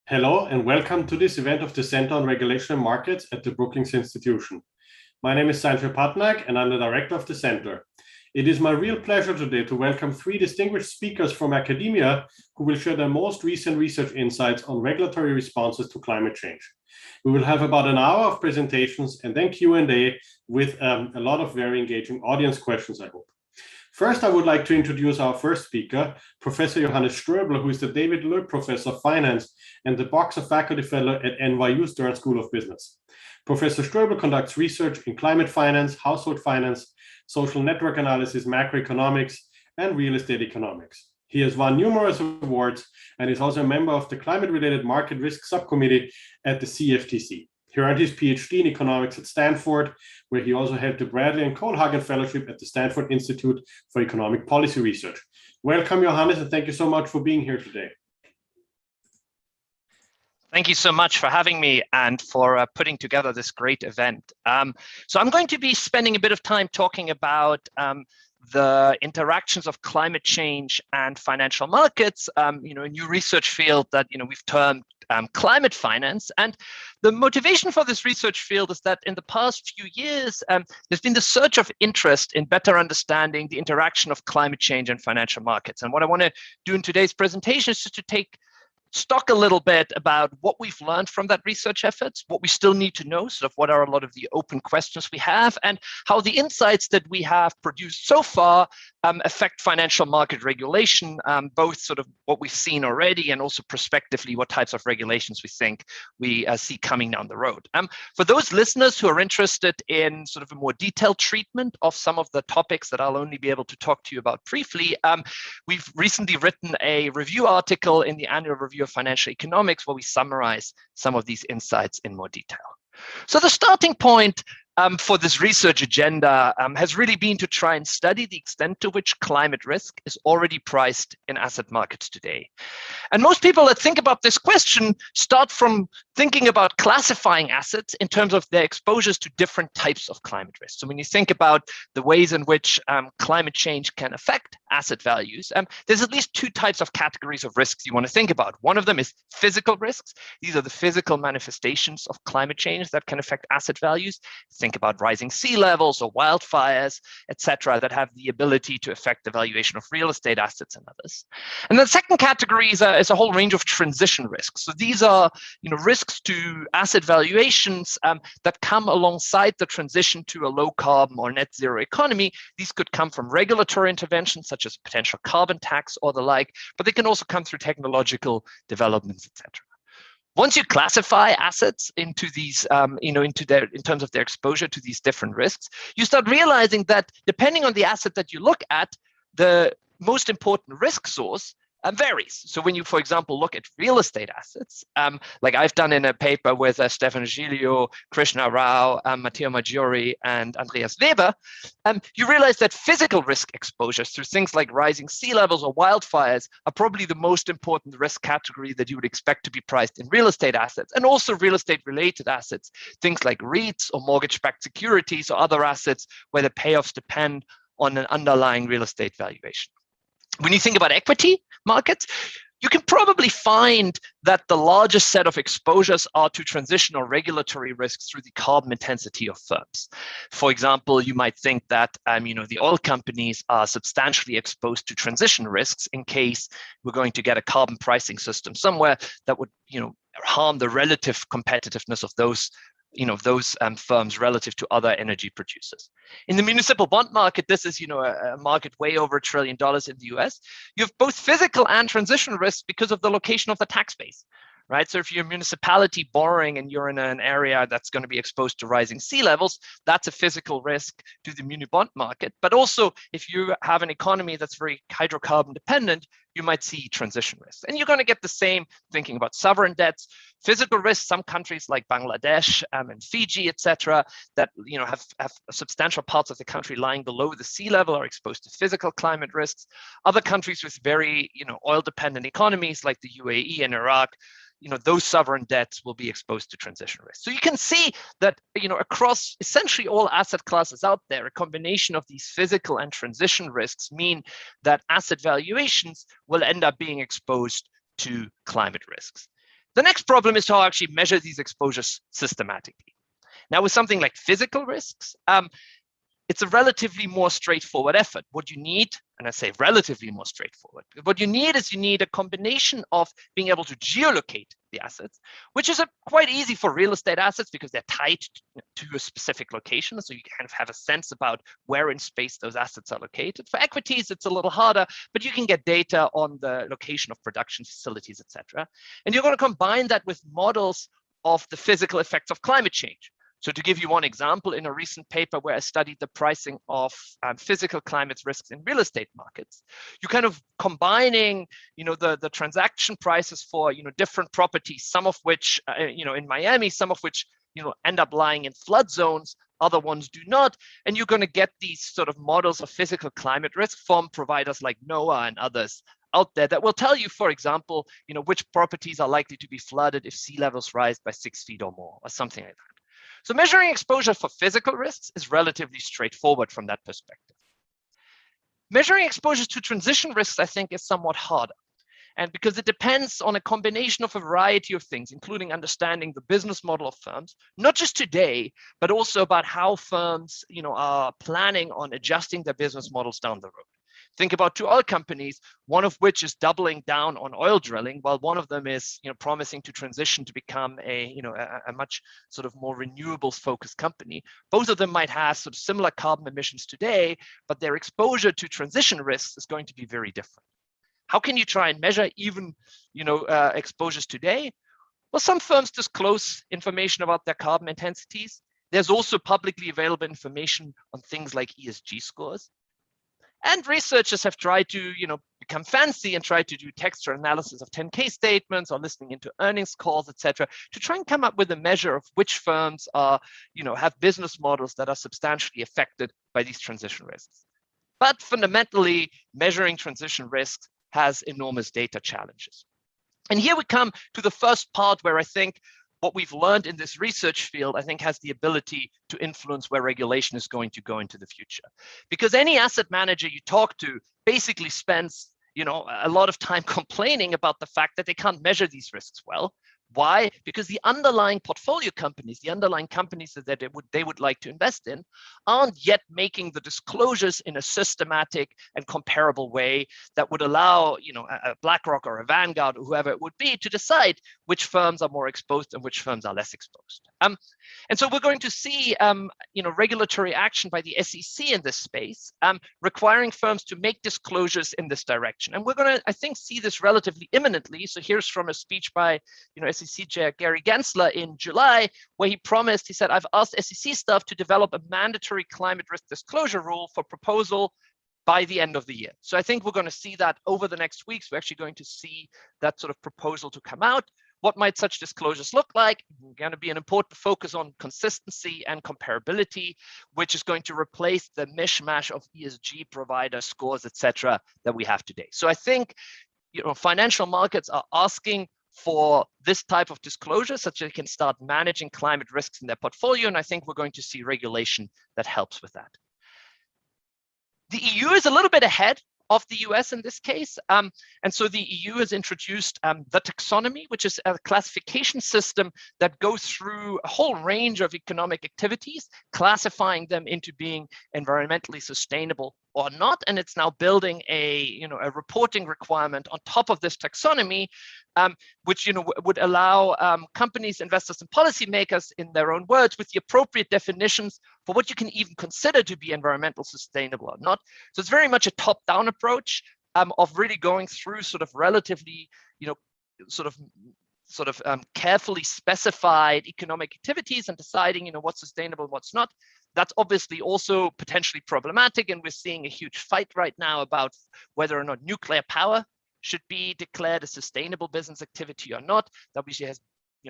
Hello and welcome to this event of the Center on Regulation and Markets at the Brookings Institution. My name is Sanjay Patnaik and I'm the director of the center. It is my real pleasure today to welcome three distinguished speakers from academia who will share their most recent research insights on regulatory responses to climate change. We will have about an hour of presentations and then Q&A with a lot of very engaging audience questions, I hope. First, I would like to introduce our first speaker, Professor Johannes Stroebel, who is the David Loeb Professor of Finance and the Boxer Faculty Fellow at NYU Stern School of Business. Professor Stroebel conducts research in climate finance, household finance, social network analysis, macroeconomics, and real estate economics. He has won numerous awards and is also a member of the Climate-Related Market Risk Subcommittee at the CFTC. He earned his PhD in economics at Stanford, where he also held the Bradley and Kohlhagen Fellowship at the Stanford Institute for Economic Policy Research. Welcome, Johannes, and thank you so much for being here today. Thank you so much for having me and for putting together this great event. So I'm going to be spending a bit of time talking about the interactions of climate change and financial markets, a new research field that we've termed climate finance. And the motivation for this research field is that in the past few years, there's been the surge of interest in better understanding the interaction of climate change and financial markets. And what I want to do in today's presentation is just to take stock a little bit about what we've learned from that research efforts, what we still need to know, sort of what are a lot of the open questions we have, and how the insights that we have produced so far affect financial market regulation, both sort of what we've seen already and also prospectively what types of regulations we think we see coming down the road. For those listeners who are interested in sort of a more detailed treatment of some of the topics that I'll only be able to talk to you about briefly, we've recently written a review article in the Annual Review of Financial Economics where we summarize some of these insights in more detail. So the starting point for this research agenda has really been to try and study the extent to which climate risk is already priced in asset markets today. And most people that think about this question start from thinking about classifying assets in terms of their exposures to different types of climate risk. So when you think about the ways in which climate change can affect asset values, there's at least two types of categories of risks you want to think about. One of them is physical risks. These are the physical manifestations of climate change that can affect asset values. Think about rising sea levels or wildfires, etc., that have the ability to affect the valuation of real estate assets and others. And the second category is a whole range of transition risks. So these are risks to asset valuations that come alongside the transition to a low carbon or net zero economy. These could come from regulatory interventions such as potential carbon tax or the like, but they can also come through technological developments, etc. Once you classify assets into these, in terms of their exposure to these different risks, you start realizing that depending on the asset that you look at, the most important risk source varies. So when you, for example, look at real estate assets, like I've done in a paper with Stefano Giglio, Krishna Rao, Matteo Maggiore, and Andreas Weber, you realize that physical risk exposures through things like rising sea levels or wildfires are probably the most important risk category that you would expect to be priced in real estate assets, and also real estate related assets, things like REITs or mortgage-backed securities or other assets where the payoffs depend on an underlying real estate valuation. When you think about equity markets, you can probably find that the largest set of exposures are to transitional regulatory risks through the carbon intensity of firms. For example, you might think that the oil companies are substantially exposed to transition risks in case we're going to get a carbon pricing system somewhere that would harm the relative competitiveness of those firms relative to other energy producers. In the municipal bond market, this is a market way over $1 trillion in the US. You have both physical and transition risks because of the location of the tax base, right? So if you're a municipality borrowing and you're in an area that's going to be exposed to rising sea levels, that's a physical risk to the muni bond market. But also, if you have an economy that's very hydrocarbon dependent, you might see transition risks. And you're going to get the same thinking about sovereign debts, physical risks. Some countries like Bangladesh and Fiji, etc., that have substantial parts of the country lying below the sea level are exposed to physical climate risks. Other countries with very oil-dependent economies like the UAE and Iraq, those sovereign debts will be exposed to transition risk. So you can see that, across essentially all asset classes out there, a combination of these physical and transition risks mean that asset valuations will end up being exposed to climate risks. The next problem is to actually measure these exposures systematically. Now, with something like physical risks, it's a relatively more straightforward effort. What you need, and I say relatively more straightforward, what you need is a combination of being able to geolocate the assets, which is quite easy for real estate assets because they're tied to a specific location. So you kind of have a sense about where in space those assets are located. For equities, it's a little harder, but you can get data on the location of production facilities, etc. And you're going to combine that with models of the physical effects of climate change. So to give you one example, in a recent paper where I studied the pricing of physical climate risks in real estate markets, you kind of combining, the transaction prices for, different properties, some of which, in Miami, some of which, end up lying in flood zones, other ones do not. And you're going to get these sort of models of physical climate risk from providers like NOAA and others out there that will tell you, for example, which properties are likely to be flooded if sea levels rise by 6 feet or more, or something like that. So measuring exposure for physical risks is relatively straightforward from that perspective. Measuring exposures to transition risks, I think, is somewhat harder. And because it depends on a combination of a variety of things, including understanding the business model of firms, not just today, but also about how firms, are planning on adjusting their business models down the road. Think about two oil companies, one of which is doubling down on oil drilling, while one of them is, promising to transition to become a much sort of more renewables focused company. Both of them might have sort of similar carbon emissions today, but their exposure to transition risks is going to be very different. How can you try and measure even, exposures today? Well, some firms disclose information about their carbon intensities. There's also publicly available information on things like ESG scores. And researchers have tried to, become fancy and try to do textual analysis of 10K statements or listening into earnings calls, etc., to try and come up with a measure of which firms are, have business models that are substantially affected by these transition risks. But fundamentally, measuring transition risks has enormous data challenges. And here we come to the first part where I think what we've learned in this research field, I think, has the ability to influence where regulation is going to go into the future. Because any asset manager you talk to basically spends, a lot of time complaining about the fact that they can't measure these risks well. Why? Because the underlying portfolio companies, the underlying companies that they would like to invest in, aren't yet making the disclosures in a systematic and comparable way that would allow, a BlackRock or a Vanguard or whoever it would be to decide which firms are more exposed and which firms are less exposed. And so we're going to see, regulatory action by the SEC in this space, requiring firms to make disclosures in this direction. And we're going to, I think, see this relatively imminently. So here's from a speech by, SEC Chair Gary Gensler in July, where he said, I've asked SEC staff to develop a mandatory climate risk disclosure rule for proposal by the end of the year. So I think we're going to see that over the next weeks. We're actually going to see that sort of proposal to come out. What might such disclosures look like? Going to be an important focus on consistency and comparability, which is going to replace the mishmash of ESG provider scores, etc., that we have today. So I think, financial markets are asking for this type of disclosure such that they can start managing climate risks in their portfolio. And I think we're going to see regulation that helps with that. The EU is a little bit ahead of the US in this case. And so the EU has introduced the taxonomy, which is a classification system that goes through a whole range of economic activities, classifying them into being environmentally sustainable or not. And it's now building a reporting requirement on top of this taxonomy, which would allow companies, investors, and policymakers, in their own words, with the appropriate definitions for what you can even consider to be environmental sustainable or not. So it's very much a top-down approach of really going through sort of relatively, carefully specified economic activities and deciding, what's sustainable and what's not. That's obviously also potentially problematic, and we're seeing a huge fight right now about whether or not nuclear power should be declared a sustainable business activity or not. That obviously has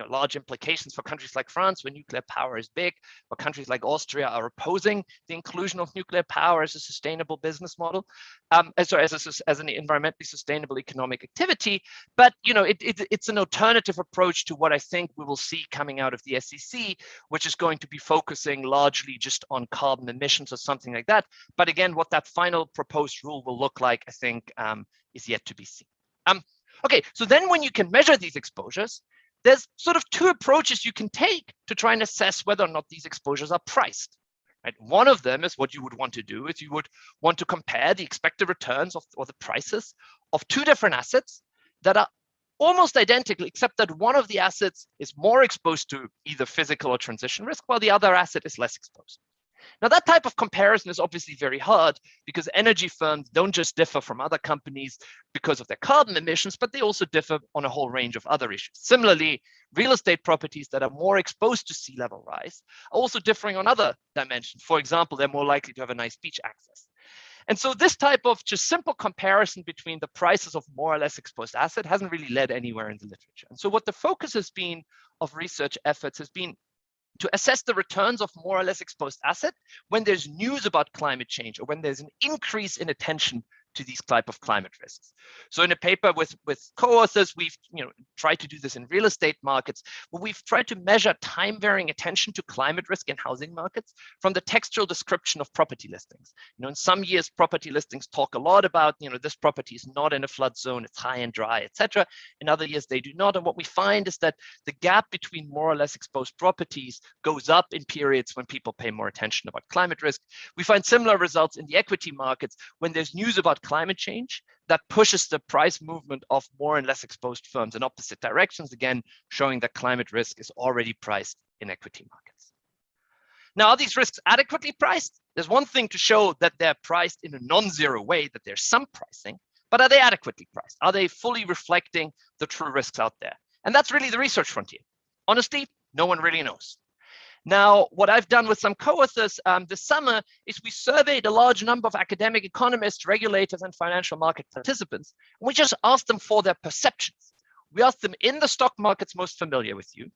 large implications for countries like France, where nuclear power is big, or countries like Austria are opposing the inclusion of nuclear power as a sustainable business model, as an environmentally sustainable economic activity. But it's an alternative approach to what I think we will see coming out of the SEC, which is going to be focusing largely just on carbon emissions or something like that. But again, what that final proposed rule will look like, I think, is yet to be seen. Okay, so then when you can measure these exposures, there's sort of two approaches you can take to try and assess whether or not these exposures are priced. Right? One of them is what you would want to do is you would want to compare the expected returns or the prices of two different assets that are almost identical, except that one of the assets is more exposed to either physical or transition risk, while the other asset is less exposed. Now, that type of comparison is obviously very hard because energy firms don't just differ from other companies because of their carbon emissions, but they also differ on a whole range of other issues. Similarly, real estate properties that are more exposed to sea level rise are also differing on other dimensions. For example, they're more likely to have a nice beach access. And so this type of just simple comparison between the prices of more or less exposed asset hasn't really led anywhere in the literature. And so what the focus has been of research efforts has been to assess the returns of more or less exposed asset when there's news about climate change or when there's an increase in attention to these type of climate risks. So in a paper with co-authors, we've tried to do this in real estate markets, where we've tried to measure time-varying attention to climate risk in housing markets from the textual description of property listings. In some years, property listings talk a lot about, this property is not in a flood zone, it's high and dry, etc. In other years, they do not. And what we find is that the gap between more or less exposed properties goes up in periods when people pay more attention about climate risk. We find similar results in the equity markets when there's news about climate change that pushes the price movement of more and less exposed firms in opposite directions, again, showing that climate risk is already priced in equity markets. Now, are these risks adequately priced? There's one thing to show that they're priced in a non-zero way, that there's some pricing, but are they adequately priced? Are they fully reflecting the true risks out there? And that's really the research frontier. Honestly, no one really knows. Now, what I've done with some co-authors this summer is we surveyed a large number of academic economists, regulators, and financial market participants. We just asked them for their perceptions. We asked them in the stock markets most familiar with you,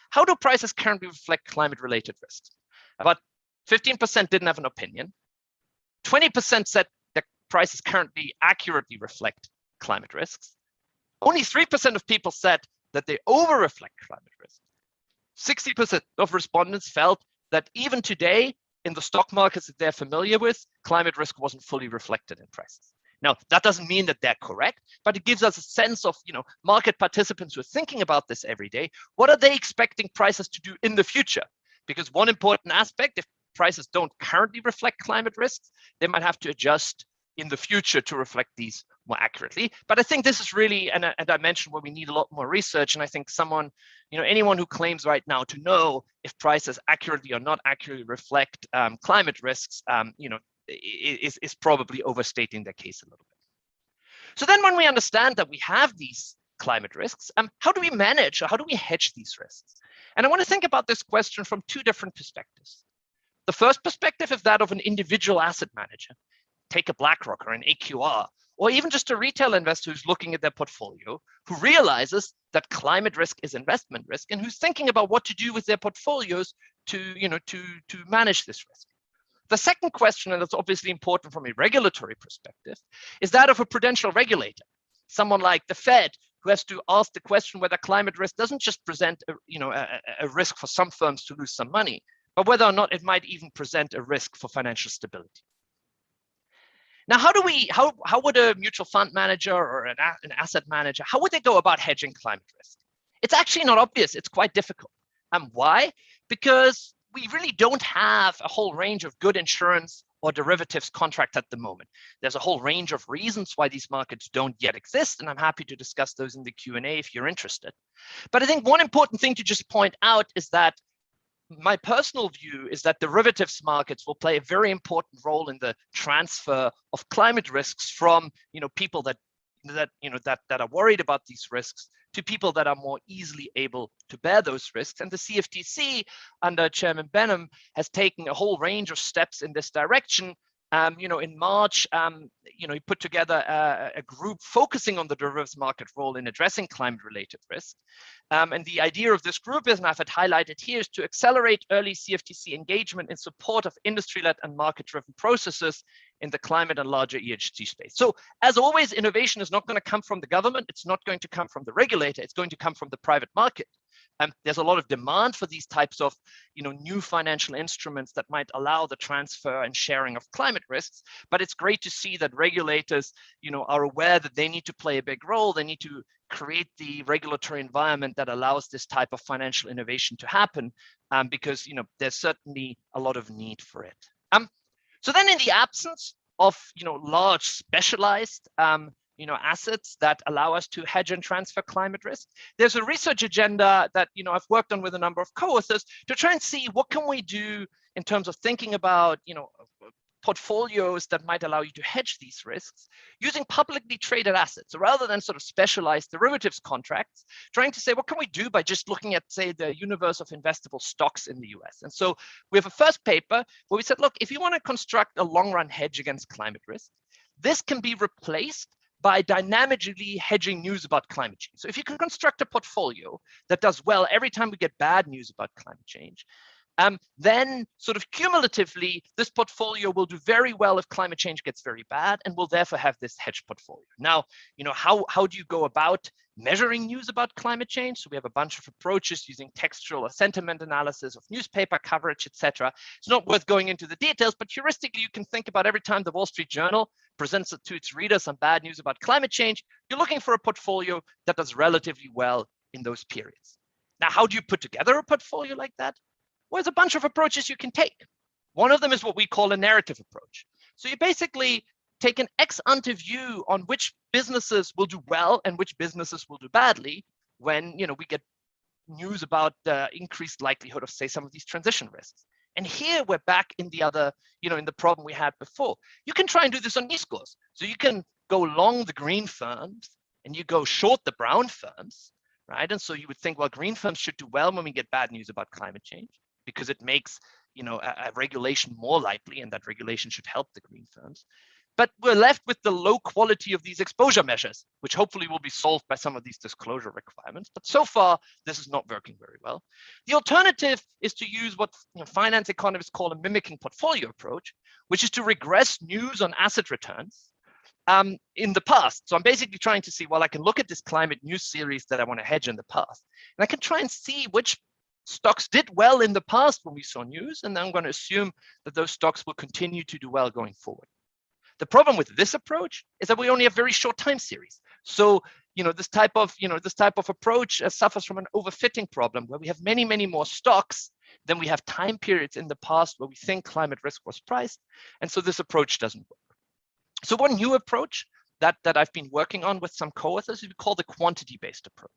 how do prices currently reflect climate-related risks? About 15% didn't have an opinion. 20% said that prices currently accurately reflect climate risks. Only 3% of people said that they over-reflect climate risks. 60% of respondents felt that even today, in the stock markets that they're familiar with, climate risk wasn't fully reflected in prices. Now, that doesn't mean that they're correct, but it gives us a sense of, market participants who are thinking about this every day. What are they expecting prices to do in the future? Because one important aspect, if prices don't currently reflect climate risks, they might have to adjust in the future to reflect these more accurately. But I think this is really a dimension where we need a lot more research. And I think anyone who claims right now to know if prices accurately or not accurately reflect climate risks, is probably overstating their case a little bit. So then when we understand that we have these climate risks, how do we manage or how do we hedge these risks? And I want to think about this question from two different perspectives. The first perspective is that of an individual asset manager. Take a BlackRock or an AQR, or even just a retail investor who's looking at their portfolio, who realizes that climate risk is investment risk and who's thinking about what to do with their portfolios to manage this risk. The second question, and that's obviously important from a regulatory perspective, is that of a prudential regulator, someone like the Fed, who has to ask the question whether climate risk doesn't just present a risk for some firms to lose some money, but whether or not it might even present a risk for financial stability. Now, how would a mutual fund manager or an asset manager, how would they go about hedging climate risk? It's actually not obvious. It's quite difficult. Why? Because we really don't have a whole range of good insurance or derivatives contracts at the moment. There's a whole range of reasons why these markets don't yet exist, and I'm happy to discuss those in the Q&A if you're interested. But I think one important thing to just point out is that my personal view is that derivatives markets will play a very important role in the transfer of climate risks from people that are worried about these risks to people that are more easily able to bear those risks. And the CFTC under Chairman Benham has taken a whole range of steps in this direction. In March, he put together a group focusing on the derivatives market role in addressing climate-related risk. And the idea of this group is, and I've highlighted here, is to accelerate early CFTC engagement in support of industry-led and market-driven processes in the climate and larger ESG space. So as always, innovation is not going to come from the government. It's not going to come from the regulator. It's going to come from the private market. There's a lot of demand for these types of new financial instruments that might allow the transfer and sharing of climate risks. But it's great to see that regulators are aware that they need to play a big role. They need to create the regulatory environment that allows this type of financial innovation to happen, because there's certainly a lot of need for it. So then in the absence of large specialized assets that allow us to hedge and transfer climate risk, there's a research agenda that I've worked on with a number of co-authors to try and see what can we do in terms of thinking about portfolios that might allow you to hedge these risks using publicly traded assets. So rather than sort of specialized derivatives contracts, trying to say, what can we do by just looking at, say, the universe of investable stocks in the US? And so we have a first paper where we said, look, if you want to construct a long-run hedge against climate risk, this can be replaced by dynamically hedging news about climate change. So if you can construct a portfolio that does well every time we get bad news about climate change, then sort of cumulatively, this portfolio will do very well if climate change gets very bad, and will therefore have this hedge portfolio. Now, how do you go about measuring news about climate change? So we have a bunch of approaches using textual or sentiment analysis of newspaper coverage, etc. It's not worth going into the details, but heuristically, you can think about every time the Wall Street Journal presents to its readers some bad news about climate change, you're looking for a portfolio that does relatively well in those periods. Now, how do you put together a portfolio like that? Well, there's a bunch of approaches you can take. One of them is what we call a narrative approach. So you basically take an ex-ante view on which businesses will do well and which businesses will do badly when we get news about the increased likelihood of, say, some of these transition risks. And here we're back in the other, in the problem we had before. You can try and do this on E-scores. So you can go long the green firms and you go short the brown firms, right? And so you would think, well, green firms should do well when we get bad news about climate change, because it makes a regulation more likely, and that regulation should help the green firms. But we're left with the low quality of these exposure measures, which hopefully will be solved by some of these disclosure requirements. But so far, this is not working very well. The alternative is to use what finance economists call a mimicking portfolio approach, which is to regress news on asset returns in the past. So I'm basically trying to see, well, I can look at this climate news series that I want to hedge in the past, and I can try and see which stocks did well in the past when we saw news, and then I'm going to assume that those stocks will continue to do well going forward. The problem with this approach is that we only have very short time series. So, this type of approach suffers from an overfitting problem, where we have many, many more stocks than we have time periods in the past where we think climate risk was priced. And so this approach doesn't work. So one new approach that I've been working on with some co-authors is we call the quantity-based approach.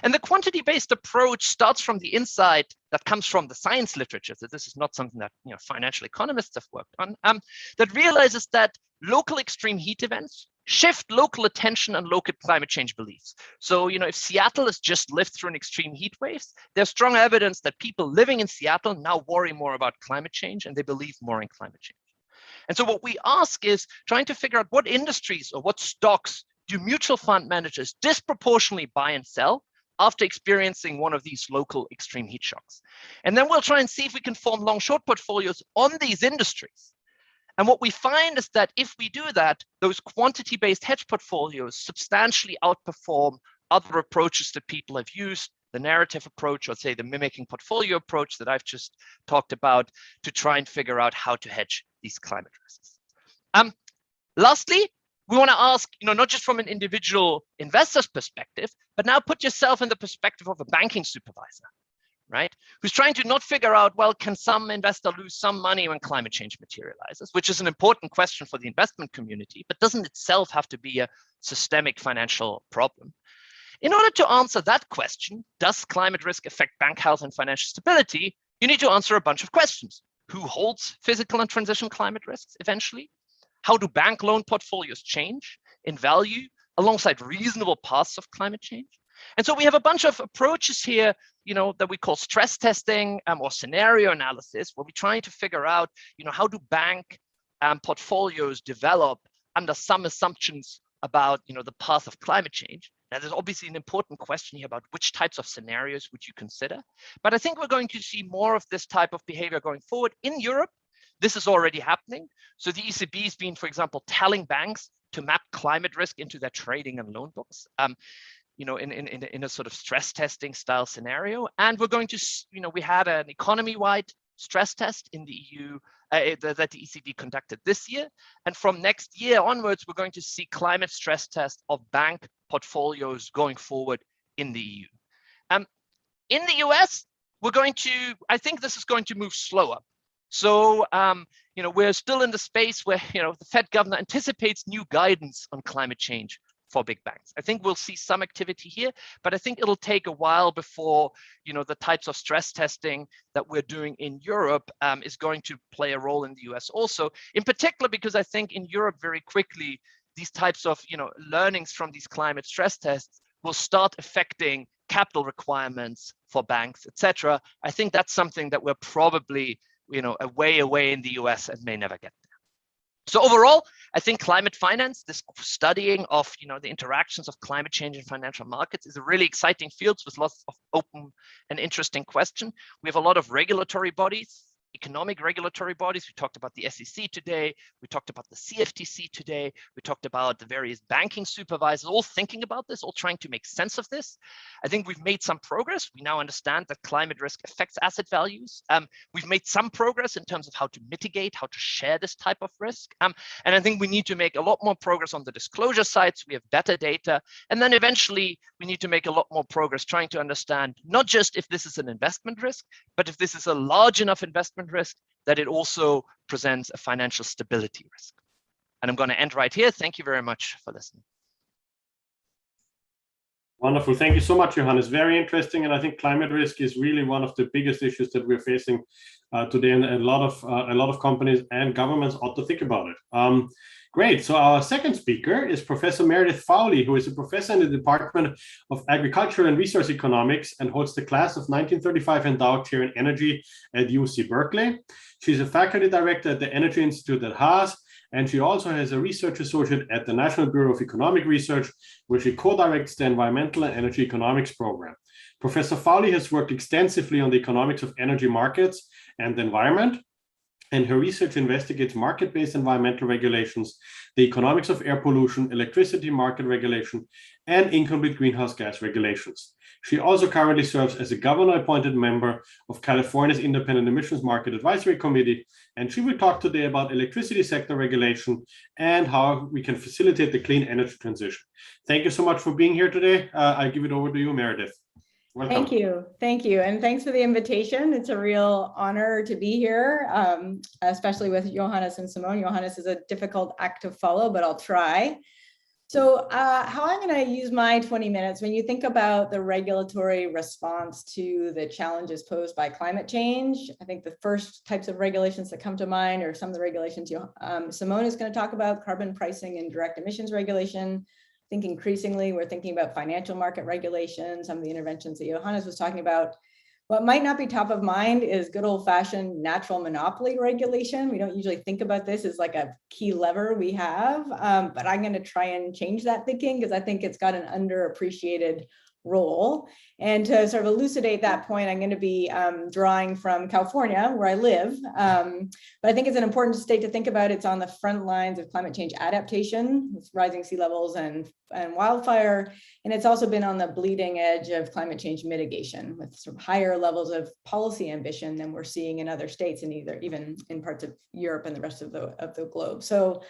And the quantity-based approach starts from the insight that comes from the science literature. So this is not something that financial economists have worked on, that realizes that local extreme heat events shift local attention and local climate change beliefs. So if Seattle has just lived through an extreme heat waves, there's strong evidence that people living in Seattle now worry more about climate change, and they believe more in climate change. And so what we ask is trying to figure out what industries or what stocks do mutual fund managers disproportionately buy and sell after experiencing one of these local extreme heat shocks. And then we'll try and see if we can form long-short portfolios on these industries. And what we find is that if we do that, those quantity-based hedge portfolios substantially outperform other approaches that people have used, the narrative approach, or say the mimicking portfolio approach that I've just talked about, to try and figure out how to hedge these climate risks. Lastly, we want to ask, not just from an individual investor's perspective, but now put yourself in the perspective of a banking supervisor, right? Who's trying to not figure out, well, can some investor lose some money when climate change materializes, which is an important question for the investment community, but doesn't itself have to be a systemic financial problem. In order to answer that question, does climate risk affect bank health and financial stability? You need to answer a bunch of questions. Who holds physical and transition climate risks eventually? How do bank loan portfolios change in value alongside reasonable paths of climate change? And so we have a bunch of approaches here, that we call stress testing or scenario analysis, where we're trying to figure out, how do bank portfolios develop under some assumptions about, the path of climate change. Now, there's obviously an important question here about which types of scenarios would you consider. But I think we're going to see more of this type of behavior going forward. In Europe, this is already happening. So the ECB has been, for example, telling banks to map climate risk into their trading and loan books. in a sort of stress testing style scenario. And we're going to, we had an economy-wide stress test in the EU that the ECB conducted this year. And from next year onwards, we're going to see climate stress tests of bank portfolios going forward in the EU. In the US, I think this is going to move slower. So, we're still in the space where, the Fed governor anticipates new guidance on climate change for big banks. I think we'll see some activity here, but I think it'll take a while before, the types of stress testing that we're doing in Europe is going to play a role in the US also, in particular, because I think in Europe very quickly, these types of, learnings from these climate stress tests will start affecting capital requirements for banks, etc. I think that's something that we're probably, a way away in the US and may never get there. So overall, I think climate finance, this studying of the interactions of climate change in financial markets, is a really exciting field with lots of open and interesting questions. We have a lot of regulatory bodies, economic regulatory bodies. We talked about the SEC today. We talked about the CFTC today. We talked about the various banking supervisors, all thinking about this, all trying to make sense of this. I think we've made some progress. We now understand that climate risk affects asset values. We've made some progress in terms of how to mitigate, how to share this type of risk. And I think we need to make a lot more progress on the disclosure side so we have better data. And then eventually we need to make a lot more progress trying to understand not just if this is an investment risk, but if this is a large enough investment risk that it also presents a financial stability risk. And I'm going to end right here. Thank you very much for listening. Wonderful. Thank you so much, Johannes. Very interesting. And I think climate risk is really one of the biggest issues that we're facing today. And a lot of companies and governments ought to think about it. Great. So our second speaker is Professor Meredith Fowlie, who is a professor in the Department of Agriculture and Resource Economics and holds the class of 1935 endowed chair in energy at UC Berkeley. She's a faculty director at the Energy Institute at Haas, and she also has a research associate at the National Bureau of Economic Research, where she co-directs the Environmental and Energy Economics program. Professor Fowlie has worked extensively on the economics of energy markets and the environment, and her research investigates market-based environmental regulations, the economics of air pollution, electricity market regulation, and incomplete greenhouse gas regulations. She also currently serves as a governor-appointed member of California's Independent Emissions Market Advisory Committee, and she will talk today about electricity sector regulation and how we can facilitate the clean energy transition. Thank you so much for being here today. I give it over to you, Meredith. Welcome. Thank you. And thanks for the invitation. It's a real honor to be here, especially with Johannes and Simone. Johannes is a difficult act to follow, but I'll try. So how I'm going to use my 20 minutes, when you think about the regulatory response to the challenges posed by climate change, I think the first types of regulations that come to mind are some of the regulations Simone is going to talk about: carbon pricing and direct emissions regulation. I think increasingly we're thinking about financial market regulation, some of the interventions that Johannes was talking about. What might not be top of mind is good old-fashioned natural monopoly regulation. We don't usually think about this as like a key lever we have, but I'm going to try and change that thinking because I think it's got an underappreciated role. And to sort of elucidate that point, I'm going to be drawing from California, where I live. But I think it's an important state to think about. It's on the front lines of climate change adaptation, with rising sea levels and wildfire. And it's also been on the bleeding edge of climate change mitigation, with sort of higher levels of policy ambition than we're seeing in other states, and even in parts of Europe and the rest of the globe. So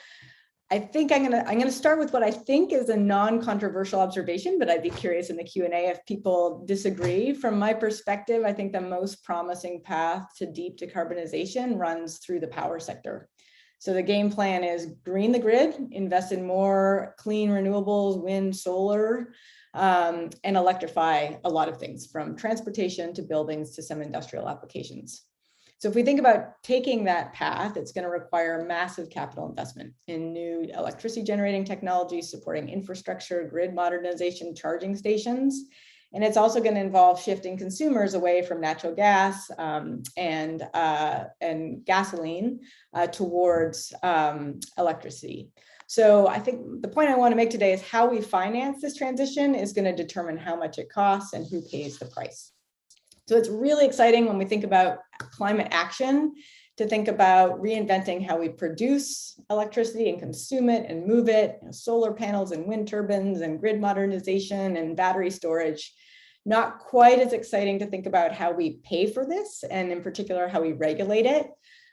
I think I'm gonna start with what I think is a non-controversial observation, but I'd be curious in the Q&A if people disagree. From my perspective, I think the most promising path to deep decarbonization runs through the power sector. So the game plan is green the grid, invest in more clean renewables, wind, solar, and electrify a lot of things, from transportation to buildings to some industrial applications. So if we think about taking that path, it's going to require massive capital investment in new electricity generating technologies, supporting infrastructure, grid modernization, charging stations. And it's also going to involve shifting consumers away from natural gas and gasoline towards electricity. So I think the point I want to make today is how we finance this transition is going to determine how much it costs and who pays the price. So it's really exciting when we think about climate action to think about reinventing how we produce electricity and consume it and move it, solar panels and wind turbines and grid modernization and battery storage. Not quite as exciting to think about how we pay for this, and in particular, how we regulate it.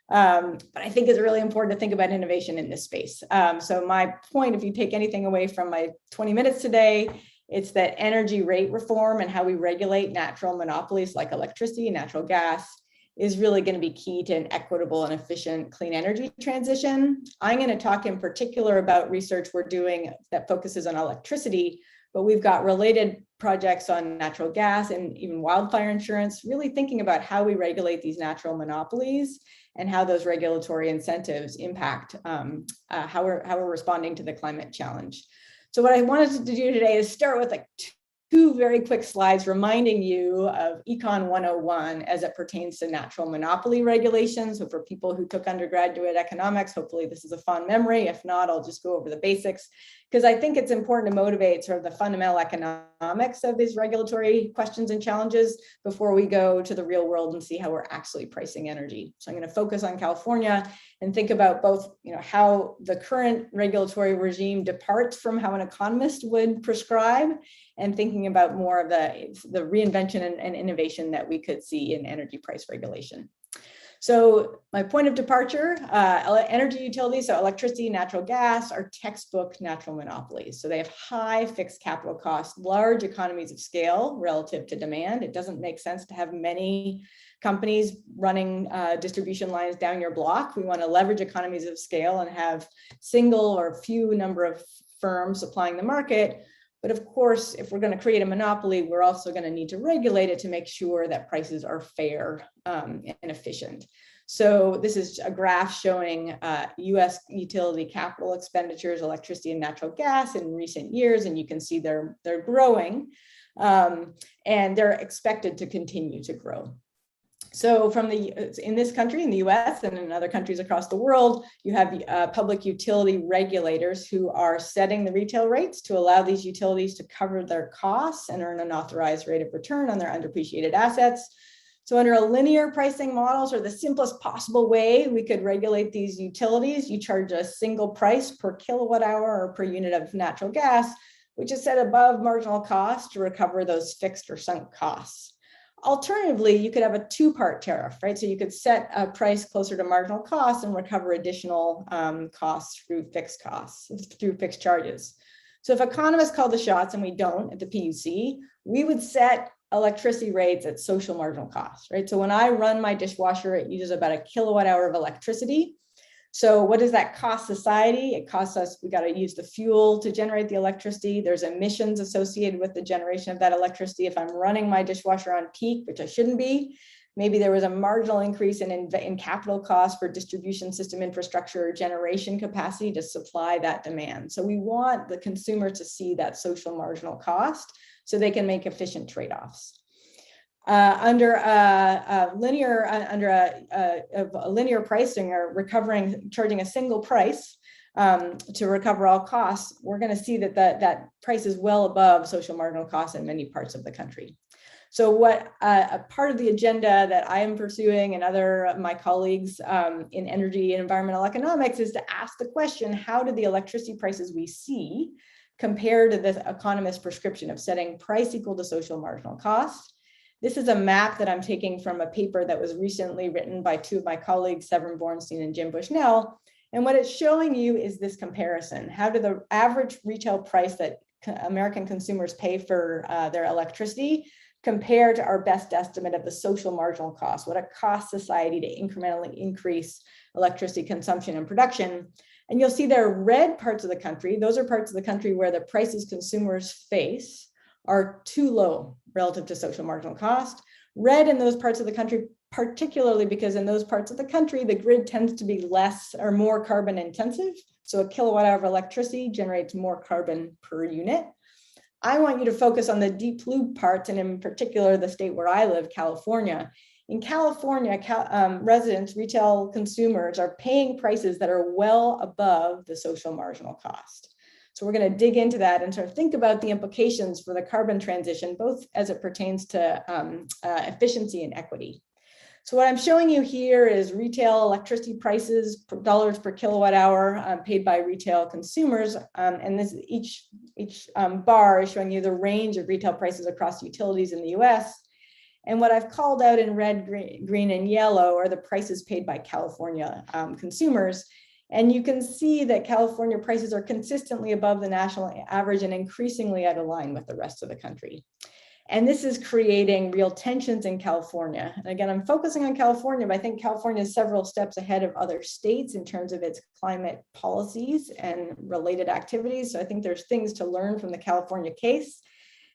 But I think it's really important to think about innovation in this space. So my point, if you take anything away from my 20 minutes today, it's that energy rate reform and how we regulate natural monopolies like electricity and natural gas is really going to be key to an equitable and efficient clean energy transition. I'm going to talk in particular about research we're doing that focuses on electricity, but we've got related projects on natural gas and even wildfire insurance, really thinking about how we regulate these natural monopolies and how those regulatory incentives impact how we're responding to the climate challenge. So what I wanted to do today is start with like two very quick slides reminding you of Econ 101 as it pertains to natural monopoly regulation. So for people who took undergraduate economics, hopefully this is a fond memory. If not, I'll just go over the basics, because I think it's important to motivate sort of the fundamental economics of these regulatory questions and challenges before we go to the real world and see how we're actually pricing energy. So I'm going to focus on California and think about both, how the current regulatory regime departs from how an economist would prescribe, and thinking about more of the reinvention and innovation that we could see in energy price regulation. So my point of departure, energy utilities, so electricity, natural gas, are textbook natural monopolies. So they have high fixed capital costs, large economies of scale relative to demand. It doesn't make sense to have many companies running distribution lines down your block. We want to leverage economies of scale and have single or few number of firms supplying the market. But of course, if we're going to create a monopoly, we're also going to need to regulate it to make sure that prices are fair and efficient. So this is a graph showing US utility capital expenditures, electricity and natural gas in recent years, and you can see they're growing, and they're expected to continue to grow. So in this country, in the US and in other countries across the world, you have public utility regulators who are setting the retail rates to allow these utilities to cover their costs and earn an authorized rate of return on their underappreciated assets. So under a linear pricing model, or the simplest possible way we could regulate these utilities, you charge a single price per kilowatt hour or per unit of natural gas, which is set above marginal cost to recover those fixed or sunk costs. Alternatively, you could have a two-part tariff, right? So you could set a price closer to marginal cost and recover additional costs through fixed charges. So if economists call the shots, and we don't at the PUC, we would set electricity rates at social marginal cost, right? So when I run my dishwasher, it uses about a kilowatt hour of electricity. So what does that cost society? It costs us, we got to use the fuel to generate the electricity. There's emissions associated with the generation of that electricity. If I'm running my dishwasher on peak, which I shouldn't be, maybe there was a marginal increase in capital costs for distribution system infrastructure or generation capacity to supply that demand. So we want the consumer to see that social marginal cost so they can make efficient trade-offs. Under a linear pricing, or charging a single price to recover all costs, we're going to see that price is well above social marginal costs in many parts of the country. So what a part of the agenda that I am pursuing and other of my colleagues in energy and environmental economics is to ask the question, how do the electricity prices we see compare to the economist's prescription of setting price equal to social marginal cost? This is a map that I'm taking from a paper that was recently written by two of my colleagues, Severin Borenstein and Jim Bushnell. And what it's showing you is this comparison. How do the average retail price that American consumers pay for their electricity compare to our best estimate of the social marginal cost, what it costs society to incrementally increase electricity consumption and production? And you'll see there are red parts of the country. Those are parts of the country where the prices consumers face are too low relative to social marginal cost. Red in those parts of the country, particularly because in those parts of the country, the grid tends to be less or more carbon intensive. So a kilowatt hour of electricity generates more carbon per unit. I want you to focus on the deep blue parts, and in particular, the state where I live, California. In California, residents, retail consumers are paying prices that are well above the social marginal cost. So we're going to dig into that and sort of think about the implications for the carbon transition, both as it pertains to efficiency and equity. So what I'm showing you here is retail electricity prices, dollars per kilowatt hour paid by retail consumers. And this each bar is showing you the range of retail prices across utilities in the US. And what I've called out in red, green, and yellow are the prices paid by California consumers. And you can see that California prices are consistently above the national average and increasingly out of line with the rest of the country. And this is creating real tensions in California. And again, I'm focusing on California, but I think California is several steps ahead of other states in terms of its climate policies and related activities. So I think there's things to learn from the California case.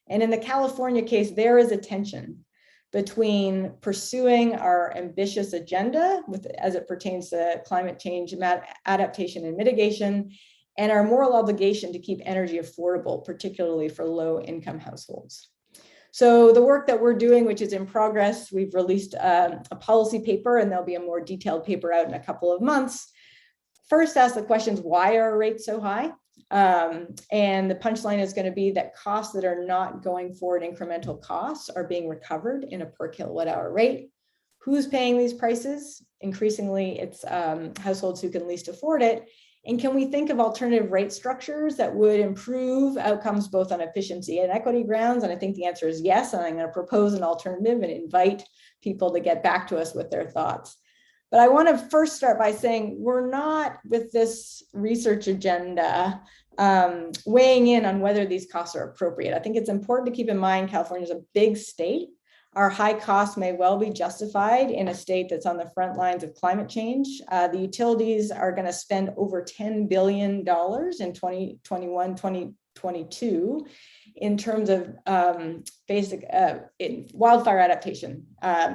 And in the California case, there is a tension between pursuing our ambitious agenda as it pertains to climate change, adaptation, and mitigation, and our moral obligation to keep energy affordable, particularly for low-income households. So the work that we're doing, which is in progress, we've released a policy paper, and there'll be a more detailed paper out in a couple of months. First, ask the questions, why are rates so high? And the punchline is going to be that costs that are not going forward, incremental costs, are being recovered in a per kilowatt hour rate. Who's paying these prices? Increasingly, it's households who can least afford it. And can we think of alternative rate structures that would improve outcomes both on efficiency and equity grounds? And I think the answer is yes. And I'm going to propose an alternative and invite people to get back to us with their thoughts. But I want to first start by saying we're not, with this research agenda, weighing in on whether these costs are appropriate. I think it's important to keep in mind California is a big state. Our high costs may well be justified in a state that's on the front lines of climate change. The utilities are going to spend over $10 billion in 2021, 2022 in terms of wildfire adaptation,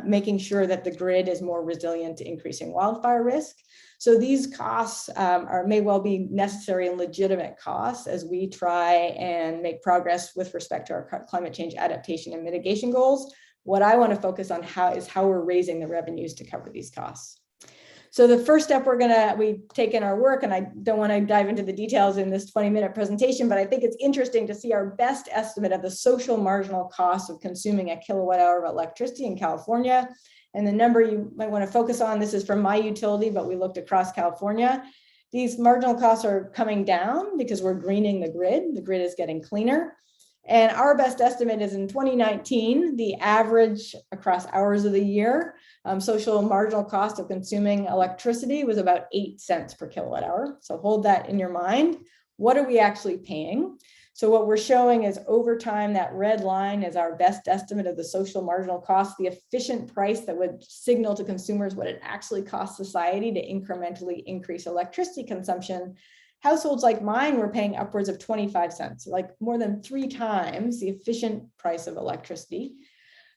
making sure that the grid is more resilient to increasing wildfire risk. So these costs may well be necessary and legitimate costs as we try and make progress with respect to our climate change adaptation and mitigation goals. What I want to focus on is how we're raising the revenues to cover these costs. So the first step we've taken our work, and I don't want to dive into the details in this 20-minute presentation, but I think it's interesting to see our best estimate of the social marginal cost of consuming a kilowatt hour of electricity in California. And the number you might want to focus on, this is from my utility, but we looked across California. These marginal costs are coming down because we're greening the grid. The grid is getting cleaner. And our best estimate is in 2019, the average across hours of the year, social marginal cost of consuming electricity was about 8 cents per kilowatt hour. So hold that in your mind. What are we actually paying? So what we're showing is over time, that red line is our best estimate of the social marginal cost, the efficient price that would signal to consumers what it actually costs society to incrementally increase electricity consumption. Households like mine were paying upwards of 25 cents, like more than 3 times the efficient price of electricity.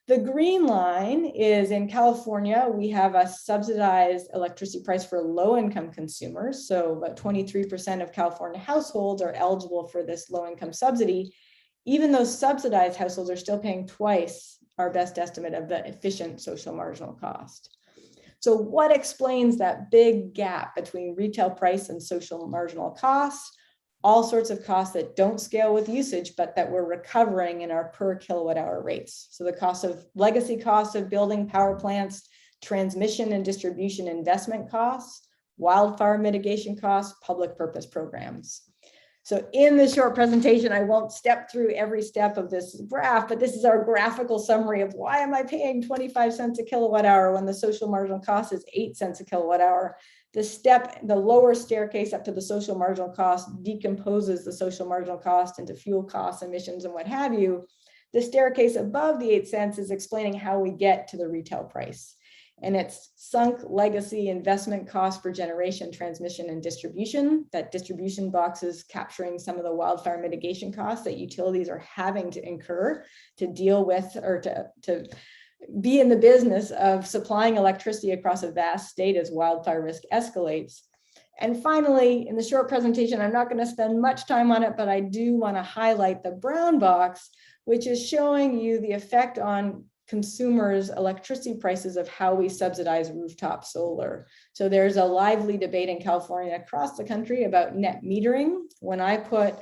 The green line is in California, we have a subsidized electricity price for low-income consumers. So about 23% of California households are eligible for this low-income subsidy. Even those subsidized households are still paying twice our best estimate of the efficient social marginal cost. So what explains that big gap between retail price and social marginal costs? All sorts of costs that don't scale with usage, but that we're recovering in our per kilowatt hour rates. So the legacy costs of building power plants, transmission and distribution investment costs, wildfire mitigation costs, public purpose programs. So in this short presentation, I won't step through every step of this graph, but this is our graphical summary of why am I paying 25 cents a kilowatt hour when the social marginal cost is 8 cents a kilowatt hour. The lower staircase up to the social marginal cost decomposes the social marginal cost into fuel costs, emissions, and what have you. The staircase above the 8 cents is explaining how we get to the retail price. And it's sunk legacy investment costs for generation, transmission, and distribution. That distribution box is capturing some of the wildfire mitigation costs that utilities are having to incur to deal with or to be in the business of supplying electricity across a vast state as wildfire risk escalates. And finally, in the short presentation, I'm not going to spend much time on it, but I do want to highlight the brown box, which is showing you the effect on consumers' electricity prices of how we subsidize rooftop solar. So there's a lively debate in California across the country about net metering. When I put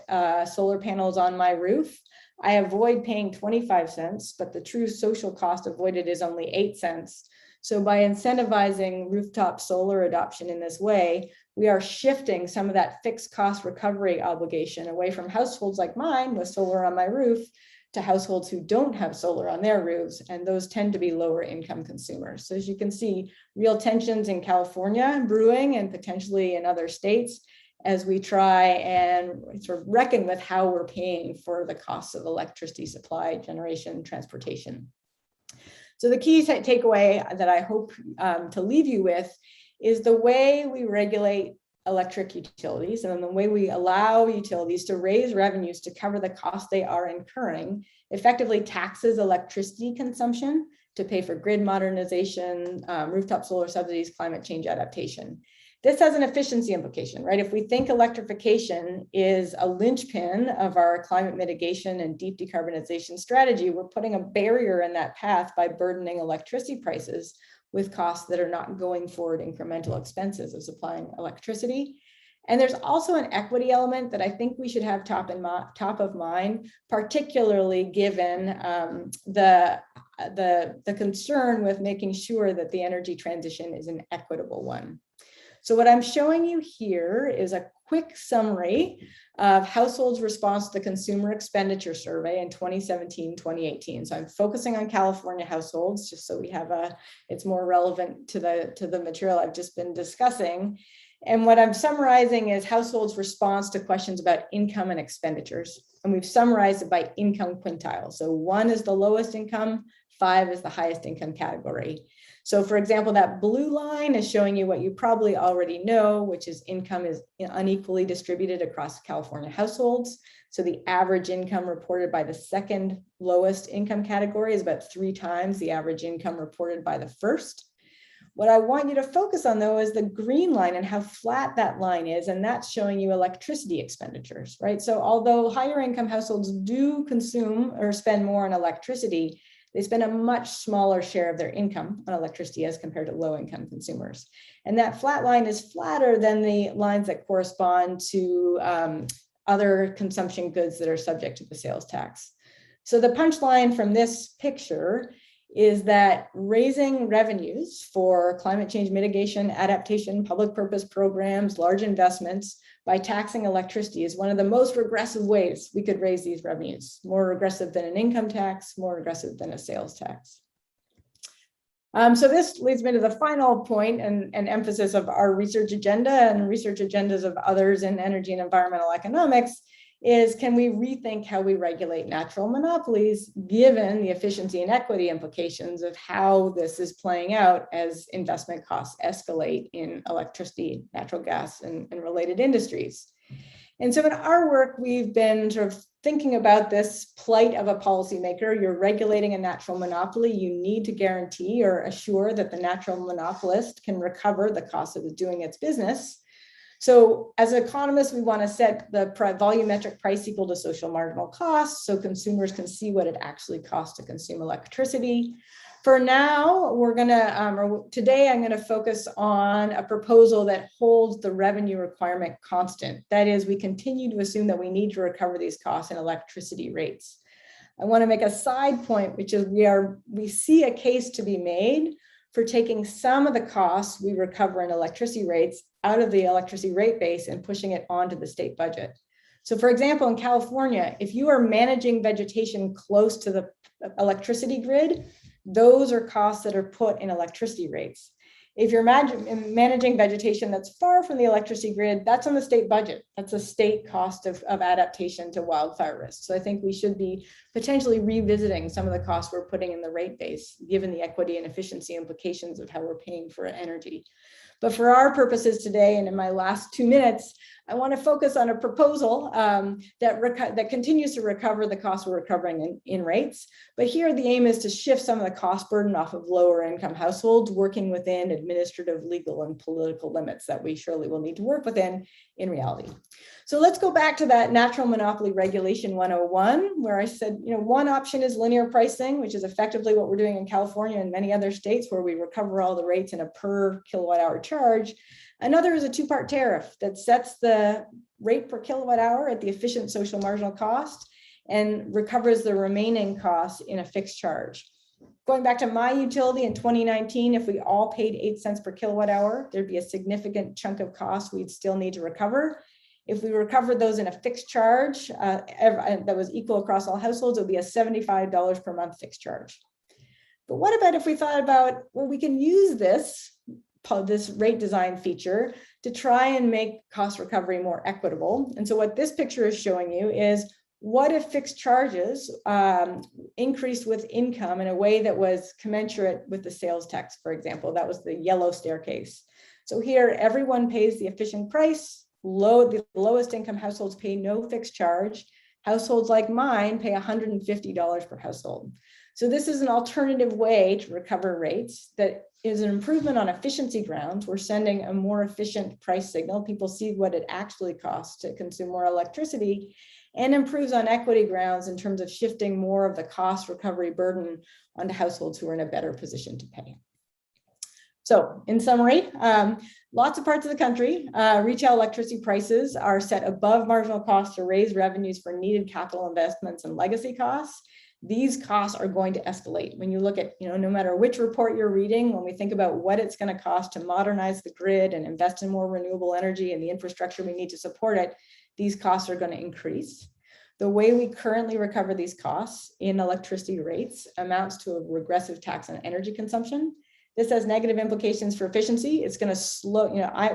solar panels on my roof, I avoid paying 25 cents, but the true social cost avoided is only 8 cents. So by incentivizing rooftop solar adoption in this way, we are shifting some of that fixed cost recovery obligation away from households like mine with solar on my roof to households who don't have solar on their roofs, and those tend to be lower income consumers. So as you can see, real tensions in California brewing and potentially in other states as we try and sort of reckon with how we're paying for the costs of electricity supply, generation, transportation. So the key takeaway that I hope to leave you with is the way we regulate electric utilities and the way we allow utilities to raise revenues to cover the costs they are incurring effectively taxes electricity consumption to pay for grid modernization, rooftop solar subsidies, climate change adaptation. This has an efficiency implication, right? If we think electrification is a linchpin of our climate mitigation and deep decarbonization strategy, we're putting a barrier in that path by burdening electricity prices with costs that are not going forward incremental expenses of supplying electricity. And there's also an equity element that I think we should have top of mind, particularly given the concern with making sure that the energy transition is an equitable one. So what I'm showing you here is a quick summary of households' response to the Consumer Expenditure Survey in 2017-2018. So I'm focusing on California households, just so we have it's more relevant to the material I've just been discussing. And what I'm summarizing is households' response to questions about income and expenditures. And we've summarized it by income quintile. So 1 is the lowest income, 5 is the highest income category. So for example, that blue line is showing you what you probably already know, which is income is unequally distributed across California households. So the average income reported by the second lowest income category is about 3 times the average income reported by the first. What I want you to focus on though is the green line and how flat that line is, and that's showing you electricity expenditures, right? So although higher income households do consume or spend more on electricity, they spend a much smaller share of their income on electricity as compared to low-income consumers. And that flat line is flatter than the lines that correspond to other consumption goods that are subject to the sales tax. So the punchline from this picture is that raising revenues for climate change mitigation, adaptation, public purpose programs, large investments by taxing electricity is one of the most regressive ways we could raise these revenues, more regressive than an income tax, more regressive than a sales tax. So this leads me to the final point and emphasis of our research agenda and research agendas of others in energy and environmental economics is, can we rethink how we regulate natural monopolies given the efficiency and equity implications of how this is playing out as investment costs escalate in electricity, natural gas, and related industries. And so in our work, we've been sort of thinking about this plight of a policymaker. You're regulating a natural monopoly. You need to guarantee or assure that the natural monopolist can recover the cost of doing its business. So as economists, we want to set the volumetric price equal to social marginal costs so consumers can see what it actually costs to consume electricity. For now, today I'm going to focus on a proposal that holds the revenue requirement constant. That is, we continue to assume that we need to recover these costs in electricity rates. I want to make a side point, which is we see a case to be made for taking some of the costs we recover in electricity rates out of the electricity rate base and pushing it onto the state budget. So for example, in California, if you are managing vegetation close to the electricity grid, those are costs that are put in electricity rates. If you're managing vegetation that's far from the electricity grid, that's on the state budget. That's a state cost of adaptation to wildfire risk. So I think we should be potentially revisiting some of the costs we're putting in the rate base, given the equity and efficiency implications of how we're paying for energy. But for our purposes today, and in my last 2 minutes, I want to focus on a proposal that continues to recover the costs we're recovering in rates. But here the aim is to shift some of the cost burden off of lower income households, working within administrative, legal, and political limits that we surely will need to work within in reality. So let's go back to that Natural Monopoly Regulation 101, where I said, one option is linear pricing, which is effectively what we're doing in California and many other states where we recover all the rates in a per kilowatt hour charge. Another is a 2-part tariff that sets the rate per kilowatt hour at the efficient social marginal cost and recovers the remaining costs in a fixed charge. Going back to my utility in 2019, if we all paid 8 cents per kilowatt hour, there'd be a significant chunk of costs we'd still need to recover. If we recovered those in a fixed charge that was equal across all households, it would be a $75 per month fixed charge. But what about if we thought about, well, we can use this rate design feature to try and make cost recovery more equitable. And so what this picture is showing you is, what if fixed charges increased with income in a way that was commensurate with the sales tax, for example? That was the yellow staircase. So here, everyone pays the efficient price. The lowest income households pay no fixed charge. Households like mine pay $150 per household. So this is an alternative way to recover rates that is an improvement on efficiency grounds. We're sending a more efficient price signal. People see what it actually costs to consume more electricity, and improves on equity grounds in terms of shifting more of the cost recovery burden onto households who are in a better position to pay. So in summary, lots of parts of the country, retail electricity prices are set above marginal costs to raise revenues for needed capital investments and legacy costs. These costs are going to escalate. When you look at, no matter which report you're reading, when we think about what it's going to cost to modernize the grid and invest in more renewable energy and the infrastructure we need to support it, these costs are going to increase. The way we currently recover these costs in electricity rates amounts to a regressive tax on energy consumption. This has negative implications for efficiency. It's going to slow,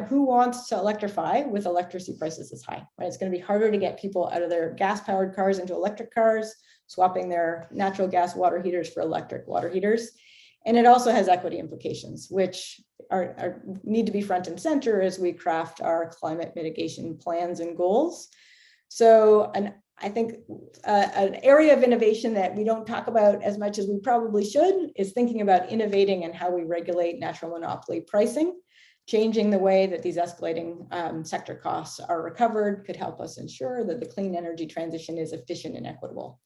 who wants to electrify with electricity prices this high, right? It's going to be harder to get people out of their gas-powered cars into electric cars, swapping their natural gas water heaters for electric water heaters. And it also has equity implications, which need to be front and center as we craft our climate mitigation plans and goals. So I think an area of innovation that we don't talk about as much as we probably should is thinking about innovating and how we regulate natural monopoly pricing. Changing the way that these escalating sector costs are recovered could help us ensure that the clean energy transition is efficient and equitable.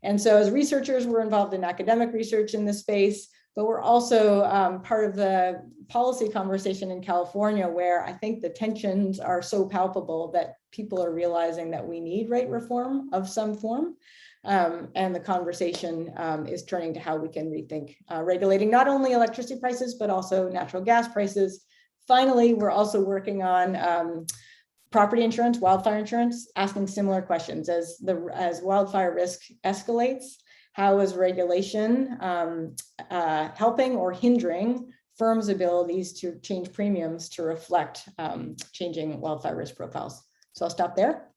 And so as researchers, we're involved in academic research in this space, but we're also part of the policy conversation in California, where I think the tensions are so palpable that people are realizing that we need rate reform of some form. And the conversation is turning to how we can rethink regulating not only electricity prices, but also natural gas prices. Finally, we're also working on property insurance, wildfire insurance, asking similar questions as wildfire risk escalates. How is regulation helping or hindering firms' abilities to change premiums to reflect changing wildfire risk profiles? So I'll stop there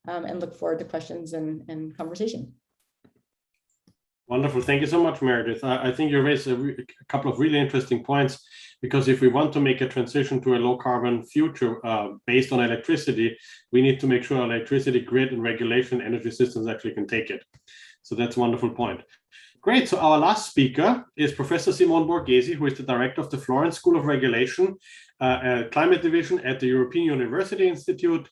and look forward to questions and conversation. Wonderful. Thank you so much, Meredith. I think you raised a couple of really interesting points, because if we want to make a transition to a low carbon future based on electricity, we need to make sure our electricity grid and regulation energy systems actually can take it. So that's a wonderful point. Great. So our last speaker is Professor Simone Borghesi, who is the director of the Florence School of Regulation, Climate Division at the European University Institute.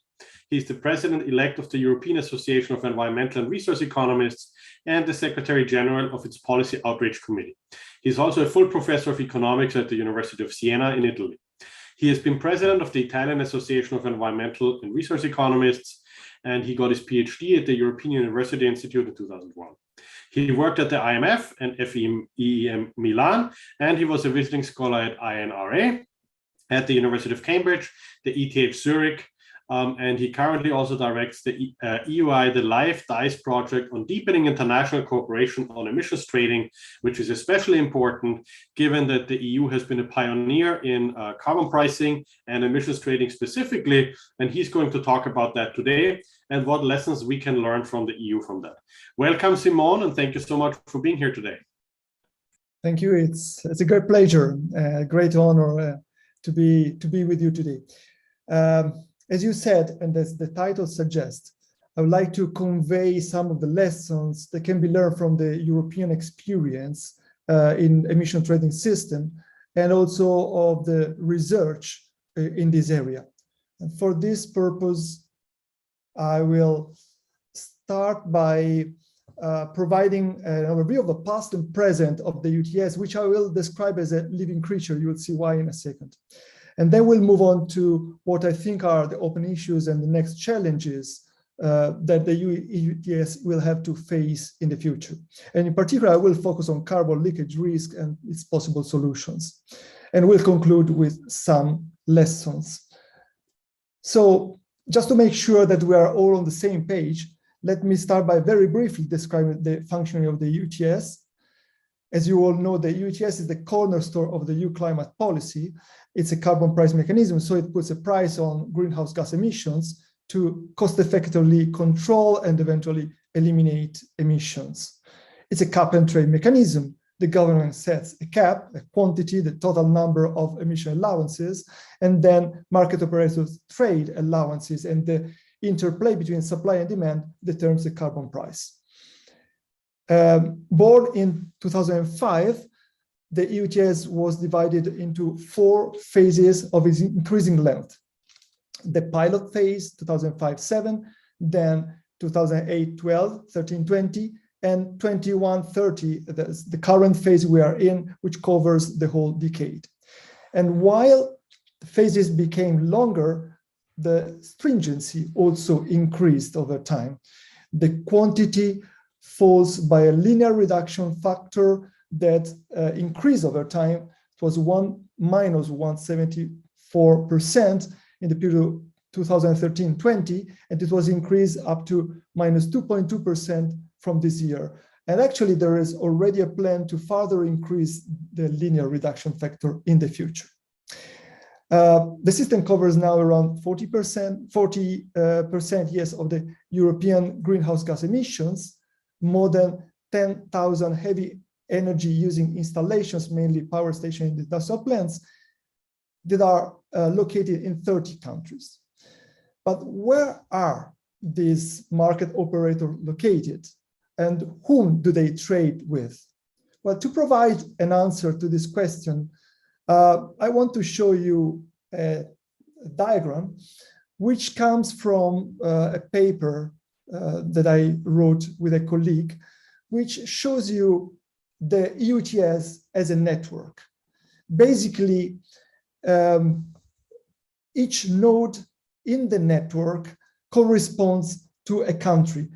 He's the president-elect of the European Association of Environmental and Resource Economists and the Secretary General of its Policy Outreach Committee. He's also a full professor of economics at the University of Siena in Italy. He has been president of the Italian Association of Environmental and Resource Economists, and he got his PhD at the European University Institute in 2001. He worked at the IMF and FEEM Milan, and he was a visiting scholar at INRA, at the University of Cambridge, the ETH Zurich, and he currently also directs the EUI, the Live DICE project on deepening international cooperation on emissions trading, which is especially important given that the EU has been a pioneer in carbon pricing and emissions trading specifically. And he's going to talk about that today and what lessons we can learn from the EU from that. Welcome, Simone, and thank you so much for being here today. Thank you. It's a great pleasure, great honor to be with you today. As you said, and as the title suggests, I would like to convey some of the lessons that can be learned from the European experience in emission trading system, and also of the research in this area. And for this purpose, I will start by providing an overview of the past and present of the UTS, which I will describe as a living creature. You will see why in a second. And then we'll move on to what I think are the open issues and the next challenges that the EU ETS will have to face in the future. And in particular, I will focus on carbon leakage risk and its possible solutions. And we'll conclude with some lessons. So just to make sure that we are all on the same page, let me start by very briefly describing the functioning of the EU ETS. As you all know, the EU ETS is the cornerstone of the EU climate policy. It's a carbon price mechanism, so it puts a price on greenhouse gas emissions to cost-effectively control and eventually eliminate emissions. It's a cap and trade mechanism. The government sets a cap, a quantity, the total number of emission allowances, and then market operators trade allowances, and the interplay between supply and demand determines the carbon price. Born in 2005, the EU ETS was divided into 4 phases of its increasing length. The pilot phase, 2005-7, then 2008-12, 13-20, and 21-30, the current phase we are in, which covers the whole decade. And while the phases became longer, the stringency also increased over time. The quantity falls by a linear reduction factor that increased over time. It was minus 174% in the period 2013-20, and it was increased up to minus 2.2% from this year. And actually, there is already a plan to further increase the linear reduction factor in the future. The system covers now around 40%, yes, of the European greenhouse gas emissions, more than 10,000 heavy energy using installations, mainly power stations and industrial plants, that are located in 30 countries. But where are these market operators located, and whom do they trade with? Well, to provide an answer to this question, I want to show you a diagram which comes from a paper that I wrote with a colleague, which shows you the EU ETS as a network. Basically, each node in the network corresponds to a country,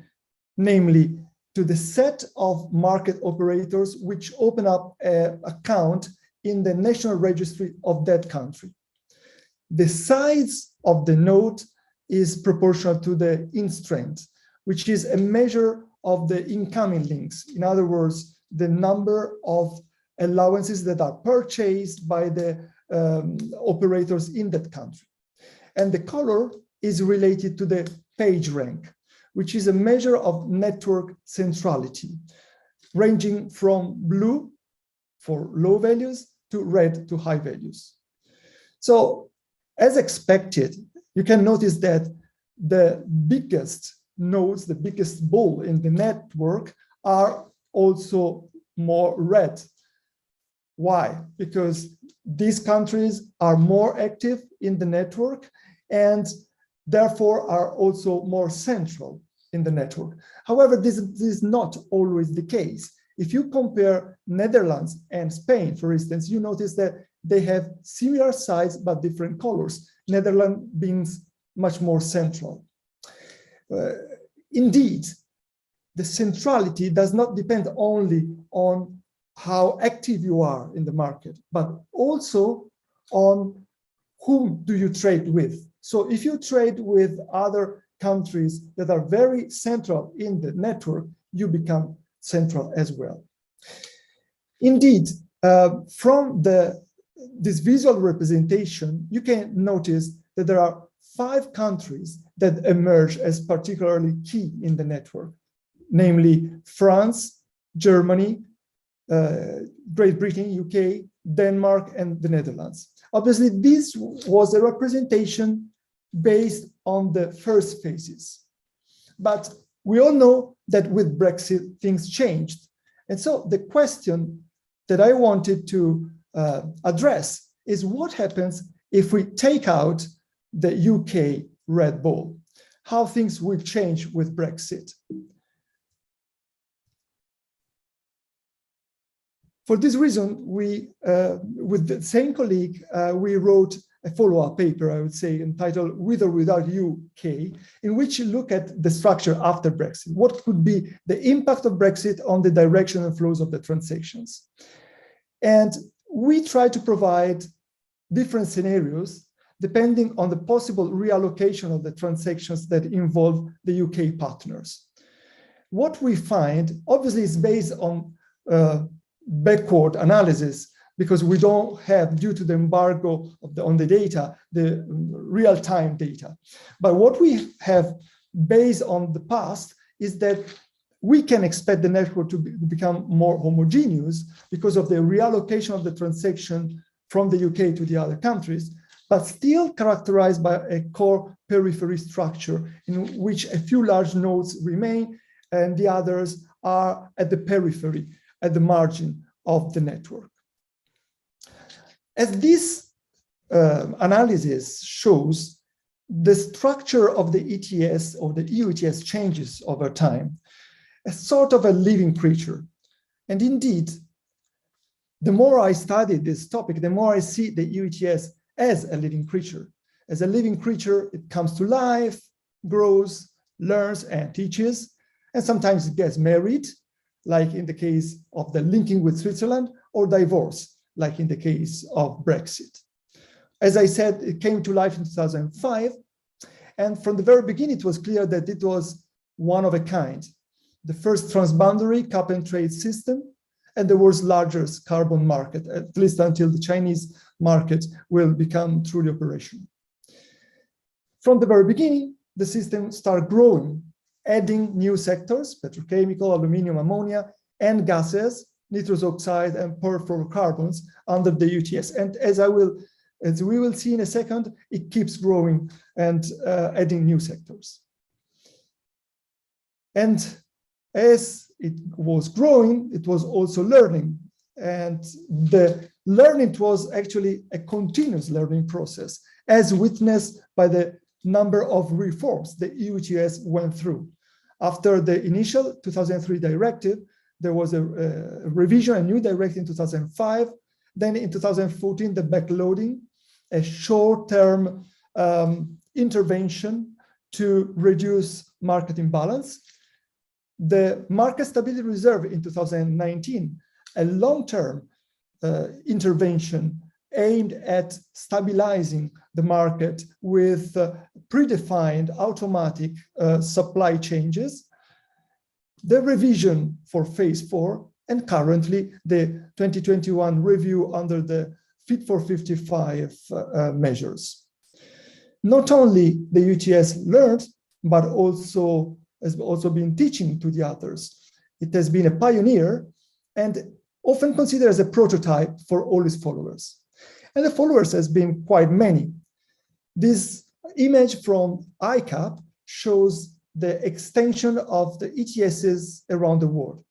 namely to the set of market operators which open up an account in the national registry of that country. The size of the node is proportional to the in-strength, which is a measure of the incoming links. In other words, the number of allowances that are purchased by the operators in that country. And the color is related to the page rank, which is a measure of network centrality, ranging from blue for low values to red to high values. So, as expected, you can notice that the biggest nodes, the biggest ball in the network, are also more red. Why? Because these countries are more active in the network and therefore are also more central in the network. However, this is not always the case. If you compare Netherlands and Spain, for instance, you notice that they have similar size but different colors, Netherlands being much more central. Indeed, the centrality does not depend only on how active you are in the market, but also on whom do you trade with. So if you trade with other countries that are very central in the network, you become central as well. Indeed, from this visual representation, you can notice that there are 5 countries that emerge as particularly key in the network, namely France, Germany, Great Britain, UK, Denmark, and the Netherlands. Obviously, this was a representation based on the first phases. But we all know that with Brexit, things changed. And so the question that I wanted to address is what happens if we take out the UK red ball? How things will change with Brexit? For this reason, we, with the same colleague, we wrote a follow-up paper, I would say, entitled With or Without UK, in which you look at the structure after Brexit. What could be the impact of Brexit on the direction and flows of the transactions? And we try to provide different scenarios depending on the possible reallocation of the transactions that involve the UK partners. What we find, obviously, is based on backward analysis, because we don't have, due to the embargo on the data, the real-time data. But what we have based on the past is that we can expect the network to become more homogeneous because of the reallocation of the transaction from the UK to the other countries, but still characterized by a core periphery structure in which a few large nodes remain and the others are at the periphery, at the margin of the network. As this analysis shows, the structure of the ETS or the EU ETS changes over time, a sort of a living creature. And indeed, the more I study this topic, the more I see the EU ETS as a living creature. As a living creature, it comes to life, grows, learns, and teaches, and sometimes it gets married, like in the case of the linking with Switzerland, or divorce, like in the case of Brexit. As I said, it came to life in 2005, and from the very beginning, it was clear that it was one of a kind. The first transboundary cap and trade system, and the world's largest carbon market, at least until the Chinese market will become truly operational. From the very beginning, the system started growing, adding new sectors, petrochemical, aluminium, ammonia, and gases, nitrous oxide, and perfluorocarbons under the UTS. And as we will see in a second, it keeps growing and adding new sectors. And as it was growing, it was also learning. And the learning was actually a continuous learning process, as witnessed by the number of reforms the EU ETS went through. After the initial 2003 directive, there was a revision, a new directive in 2005. Then in 2014, the backloading, a short-term intervention to reduce market imbalance. The market stability reserve in 2019, a long-term intervention aimed at stabilizing the market with predefined automatic supply changes. The revision for phase 4, and currently the 2021 review under the Fit for 55 measures. Not only the UTS learned, but also has also been teaching to the others. It has been a pioneer and often considered as a prototype for all its followers. And the followers has been quite many. This image from ICAP shows the extension of the ETSs around the world.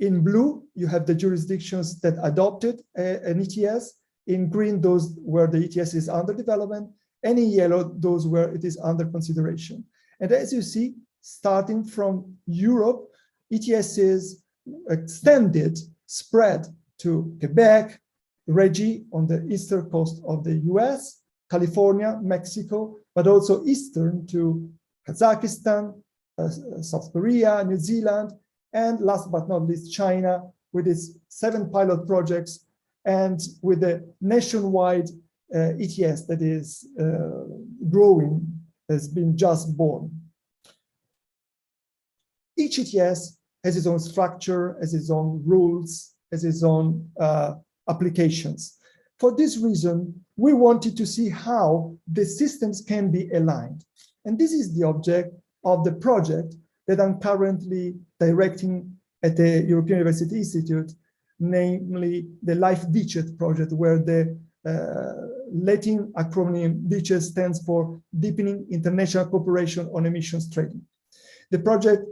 In blue, you have the jurisdictions that adopted an ETS. In green, those where the ETS is under development, and in yellow, those where it is under consideration. And as you see, starting from Europe, ETSs extended, spread to Quebec, Reggie on the eastern coast of the US, California, Mexico, but also eastern to Kazakhstan, South Korea, New Zealand, and last but not least, China, with its 7 pilot projects and with the nationwide ETS that is growing, has been just born. Each ETS has its own structure, has its own rules, has its own applications. For this reason, we wanted to see how the systems can be aligned. And this is the object of the project that I'm currently directing at the European University Institute, namely the Life DCET project, where the Latin acronym DCET stands for Deepening International Cooperation on Emissions Trading. The project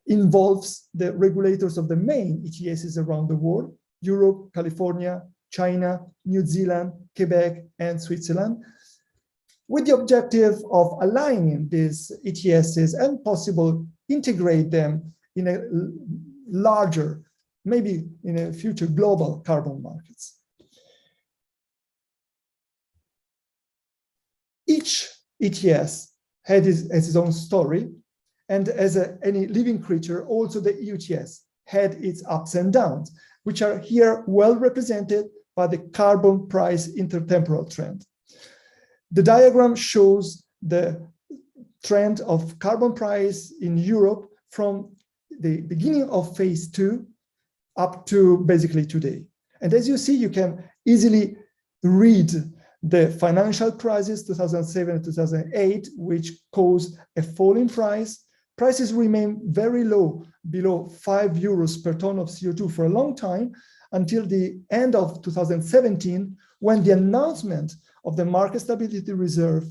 involves the regulators of the main ETSs around the world, Europe, California, China, New Zealand, Quebec, and Switzerland, with the objective of aligning these ETSs and possible integrate them in a larger, maybe in a future global carbon markets. Each ETS has its own story, and as any living creature, also the EU ETS had its ups and downs, which are here well represented by the carbon price intertemporal trend. The diagram shows the trend of carbon price in Europe from the beginning of phase 2 up to basically today. And as you see, you can easily read the financial crisis, 2007 and 2008, which caused a fall in price. Prices remain very low, below 5 euros per ton of CO2 for a long time, until the end of 2017, when the announcement of the Market Stability Reserve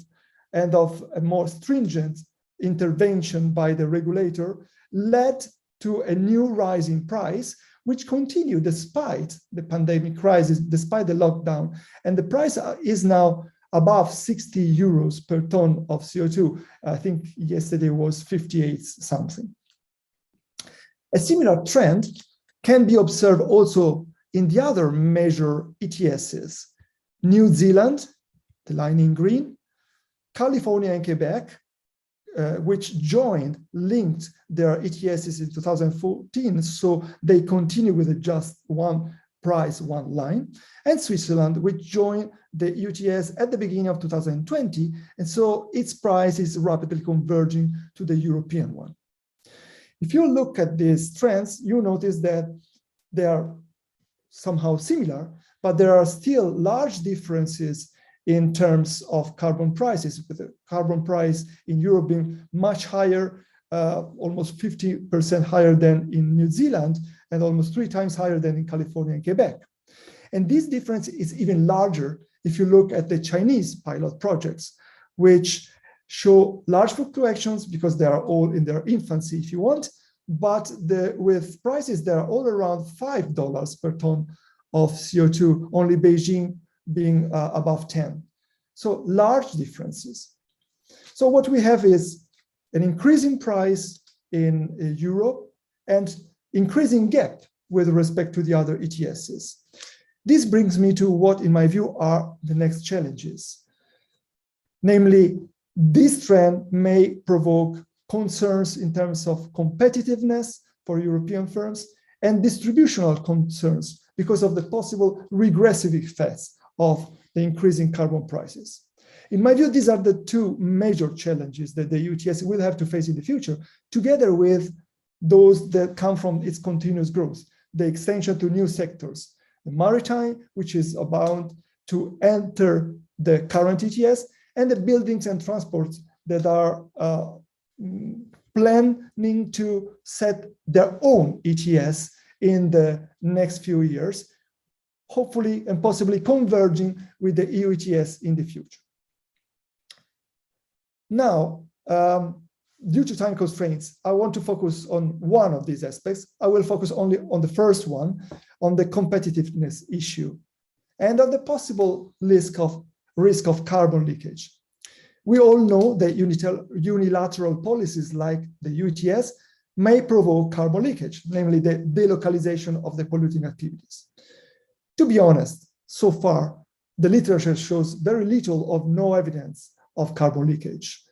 and of a more stringent intervention by the regulator led to a new rise in price, which continued despite the pandemic crisis, despite the lockdown. And the price is now above 60 euros per ton of CO2. I think yesterday was 58 something. A similar trend can be observed also in the other major ETSs. New Zealand, the line in green, California and Quebec, which linked their ETSs in 2014, so they continue with just one price, one line, and Switzerland, which joined the ETS at the beginning of 2020, and so its price is rapidly converging to the European one. If you look at these trends, you notice that they are somehow similar, but there are still large differences in terms of carbon prices, with the carbon price in Europe being much higher, almost 50% higher than in New Zealand, and almost 3 times higher than in California and Quebec. And this difference is even larger if you look at the Chinese pilot projects, which show large fluctuations because they are all in their infancy, if you want, but with prices that are all around $5 per ton of CO2, only Beijing being above 10. So large differences. So what we have is an increasing price in Europe and increasing gap with respect to the other ETSs. This brings me to what, in my view, are the next challenges. Namely, this trend may provoke concerns in terms of competitiveness for European firms and distributional concerns because of the possible regressive effects of the increasing carbon prices. In my view, these are the 2 major challenges that the EU ETS will have to face in the future, together with those that come from its continuous growth, the extension to new sectors, the maritime, which is about to enter the current ETS, and the buildings and transports that are planning to set their own ETS in the next few years, hopefully and possibly converging with the EU ETS in the future. Now, due to time constraints, I want to focus on one of these aspects. I will focus only on the first one, on the competitiveness issue, and on the possible risk of carbon leakage. We all know that unilateral policies like the EU ETS may provoke carbon leakage, namely the delocalization of the polluting activities. To be honest, so far, the literature shows very little of no evidence of carbon leakage.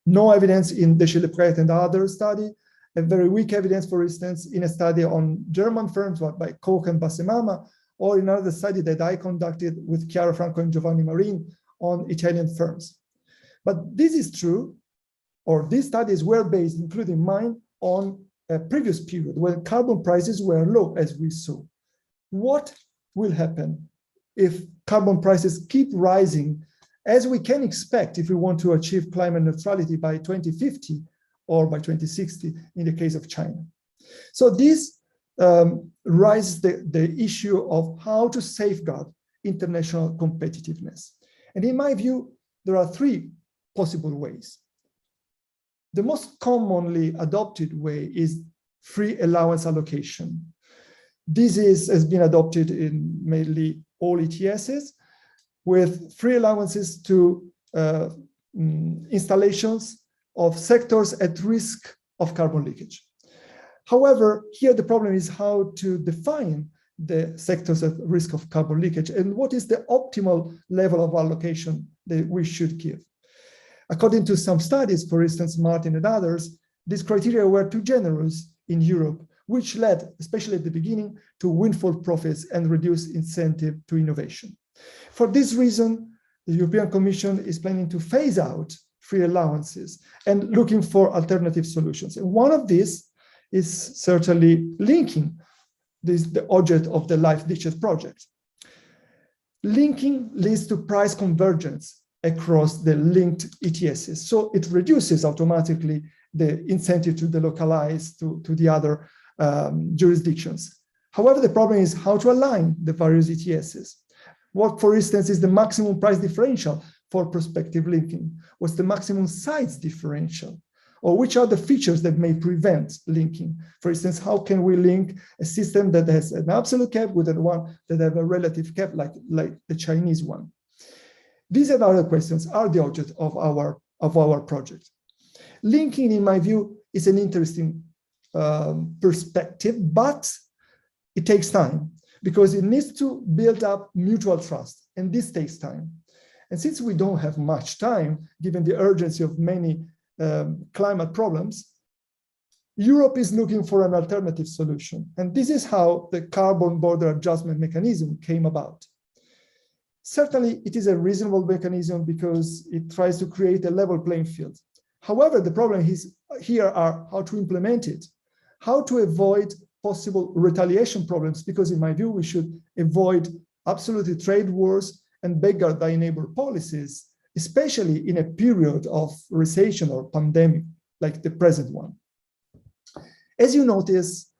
No evidence in the Schillepret and other study, a very weak evidence, for instance, in a study on German firms by Koch and Bassemama, or in another study that I conducted with Chiara Franco and Giovanni Marin on Italian firms. But this is true, or these studies were based, including mine, on a previous period when carbon prices were low, as we saw. What will happen if carbon prices keep rising, as we can expect if we want to achieve climate neutrality by 2050 or by 2060 in the case of China? So this raises the issue of how to safeguard international competitiveness. And in my view, there are 3 possible ways. The most commonly adopted way is free allowance allocation. This has been adopted in mainly all ETSs, with free allowances to installations of sectors at risk of carbon leakage. However, here the problem is how to define the sectors at risk of carbon leakage, and what is the optimal level of allocation that we should give. According to some studies, for instance, Martin and others, these criteria were too generous in Europe, which led, especially at the beginning, to windfall profits and reduced incentive to innovation. For this reason, the European Commission is planning to phase out free allowances and looking for alternative solutions. And one of these is certainly linking. This is the object of the Life Ditches project. Linking leads to price convergence across the linked ETSs. So it reduces automatically the incentive to delocalize to the other jurisdictions. However, the problem is how to align the various ETSs. What, for instance, is the maximum price differential for prospective linking? What's the maximum size differential? Or which are the features that may prevent linking? For instance, how can we link a system that has an absolute cap with one that have a relative cap like the Chinese one? These and other questions are the object of our project. Linking, in my view, is an interesting perspective, but it takes time because it needs to build up mutual trust, and this takes time. And since we don't have much time, given the urgency of many climate problems, Europe is looking for an alternative solution. And this is how the carbon border adjustment mechanism came about. Certainly, it is a reasonable mechanism because it tries to create a level playing field. However, the problem is here are how to implement it, how to avoid possible retaliation problems, because in my view, we should avoid absolutely trade wars and beggar thy neighbor policies, especially in a period of recession or pandemic like the present one. As you notice,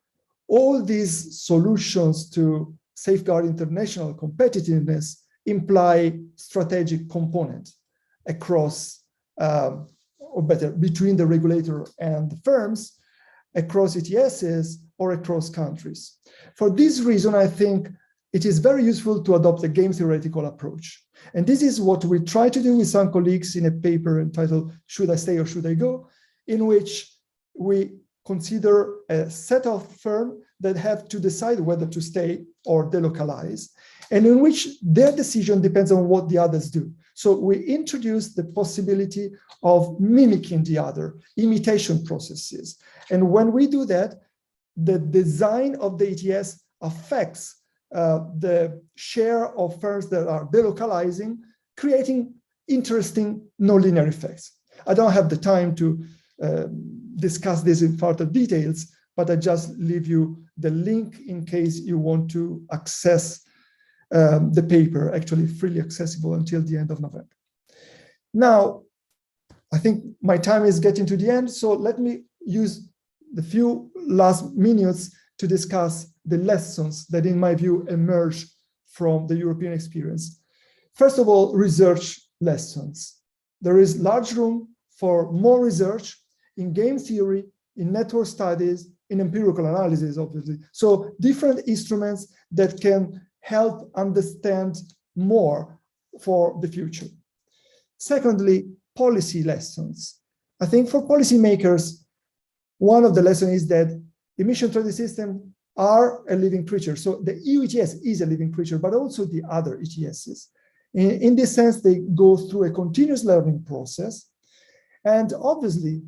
all these solutions to safeguard international competitiveness imply strategic component across, or better, between the regulator and the firms, across ETSs or across countries. For this reason, I think it is very useful to adopt a game theoretical approach. And this is what we try to do with some colleagues in a paper entitled Should I Stay or Should I Go?, in which we consider a set of firms that have to decide whether to stay or delocalize, and in which their decision depends on what the others do. So we introduce the possibility of mimicking the other, imitation processes. And when we do that, the design of the ETS affects the share of firms that are delocalizing, creating interesting nonlinear effects. I don't have the time to discuss this in further details, but I just leave you the link in case you want to access the paper, actually freely accessible until the end of November. Now, I think my time is getting to the end, so let me use the few last minutes to discuss the lessons that, in my view, emerge from the European experience. First of all, research lessons. There is large room for more research in game theory, in network studies, in empirical analysis, obviously. So different instruments that can help understand more for the future. Secondly, policy lessons. I think for policymakers, one of the lessons is that emission trading systems are a living creature. So the EU ETS is a living creature, but also the other ETSs. In this sense, they go through a continuous learning process. And obviously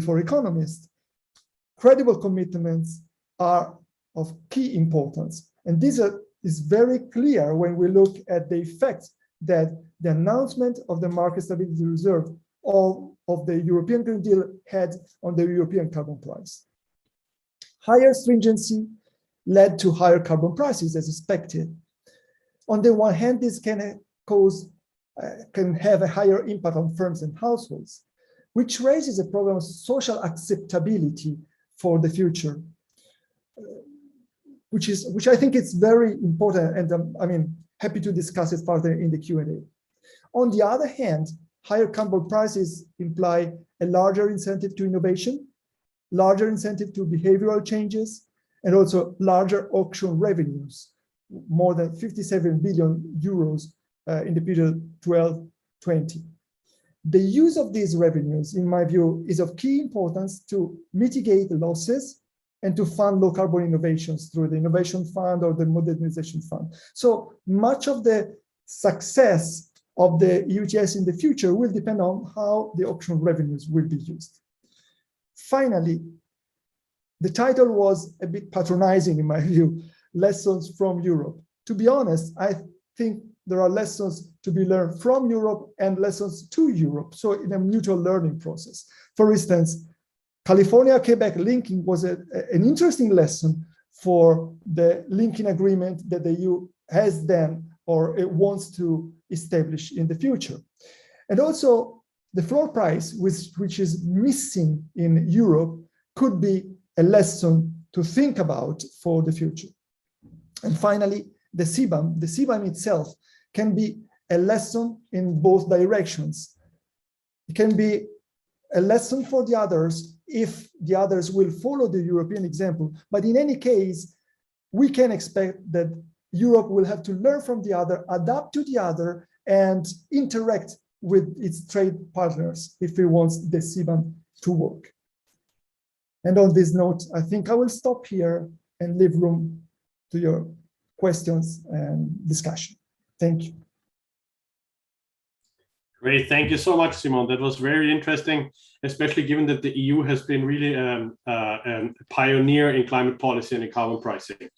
for economists, credible commitments are of key importance. And this is very clear when we look at the effects that the announcement of the Market Stability Reserve of the European Green Deal had on the European carbon price. Higher stringency led to higher carbon prices as expected. On the one hand, this can have a higher impact on firms and households, which raises a problem of social acceptability for the future, which I think is very important, and I'm happy to discuss it further in the Q&A. On the other hand, higher carbon prices imply a larger incentive to innovation, larger incentive to behavioral changes, and also larger auction revenues, more than 57 billion euros in the period 12-20. The use of these revenues, in my view, is of key importance to mitigate losses and to fund low carbon innovations through the Innovation Fund or the Modernization Fund. So much of the success of the EU ETS in the future will depend on how the auction revenues will be used. Finally, the title was a bit patronizing in my view, Lessons from Europe. To be honest, I think there are lessons to be learned from Europe and lessons to Europe, so in a mutual learning process. For instance, California-Quebec linking was an interesting lesson for the linking agreement that the EU has then or it wants to establish in the future. And also the floor price, which is missing in Europe, could be a lesson to think about for the future. And finally, the CBAM itself can be a lesson in both directions. It can be a lesson for the others if the others will follow the European example. But in any case, we can expect that Europe will have to learn from the other, adapt to the other, and interact with its trade partners if it wants the CBAM to work. And on this note, I think I will stop here and leave room to your questions and discussion. Thank you. Great, thank you so much, Simone. That was very interesting, especially given that the EU has been really a pioneer in climate policy and in carbon pricing.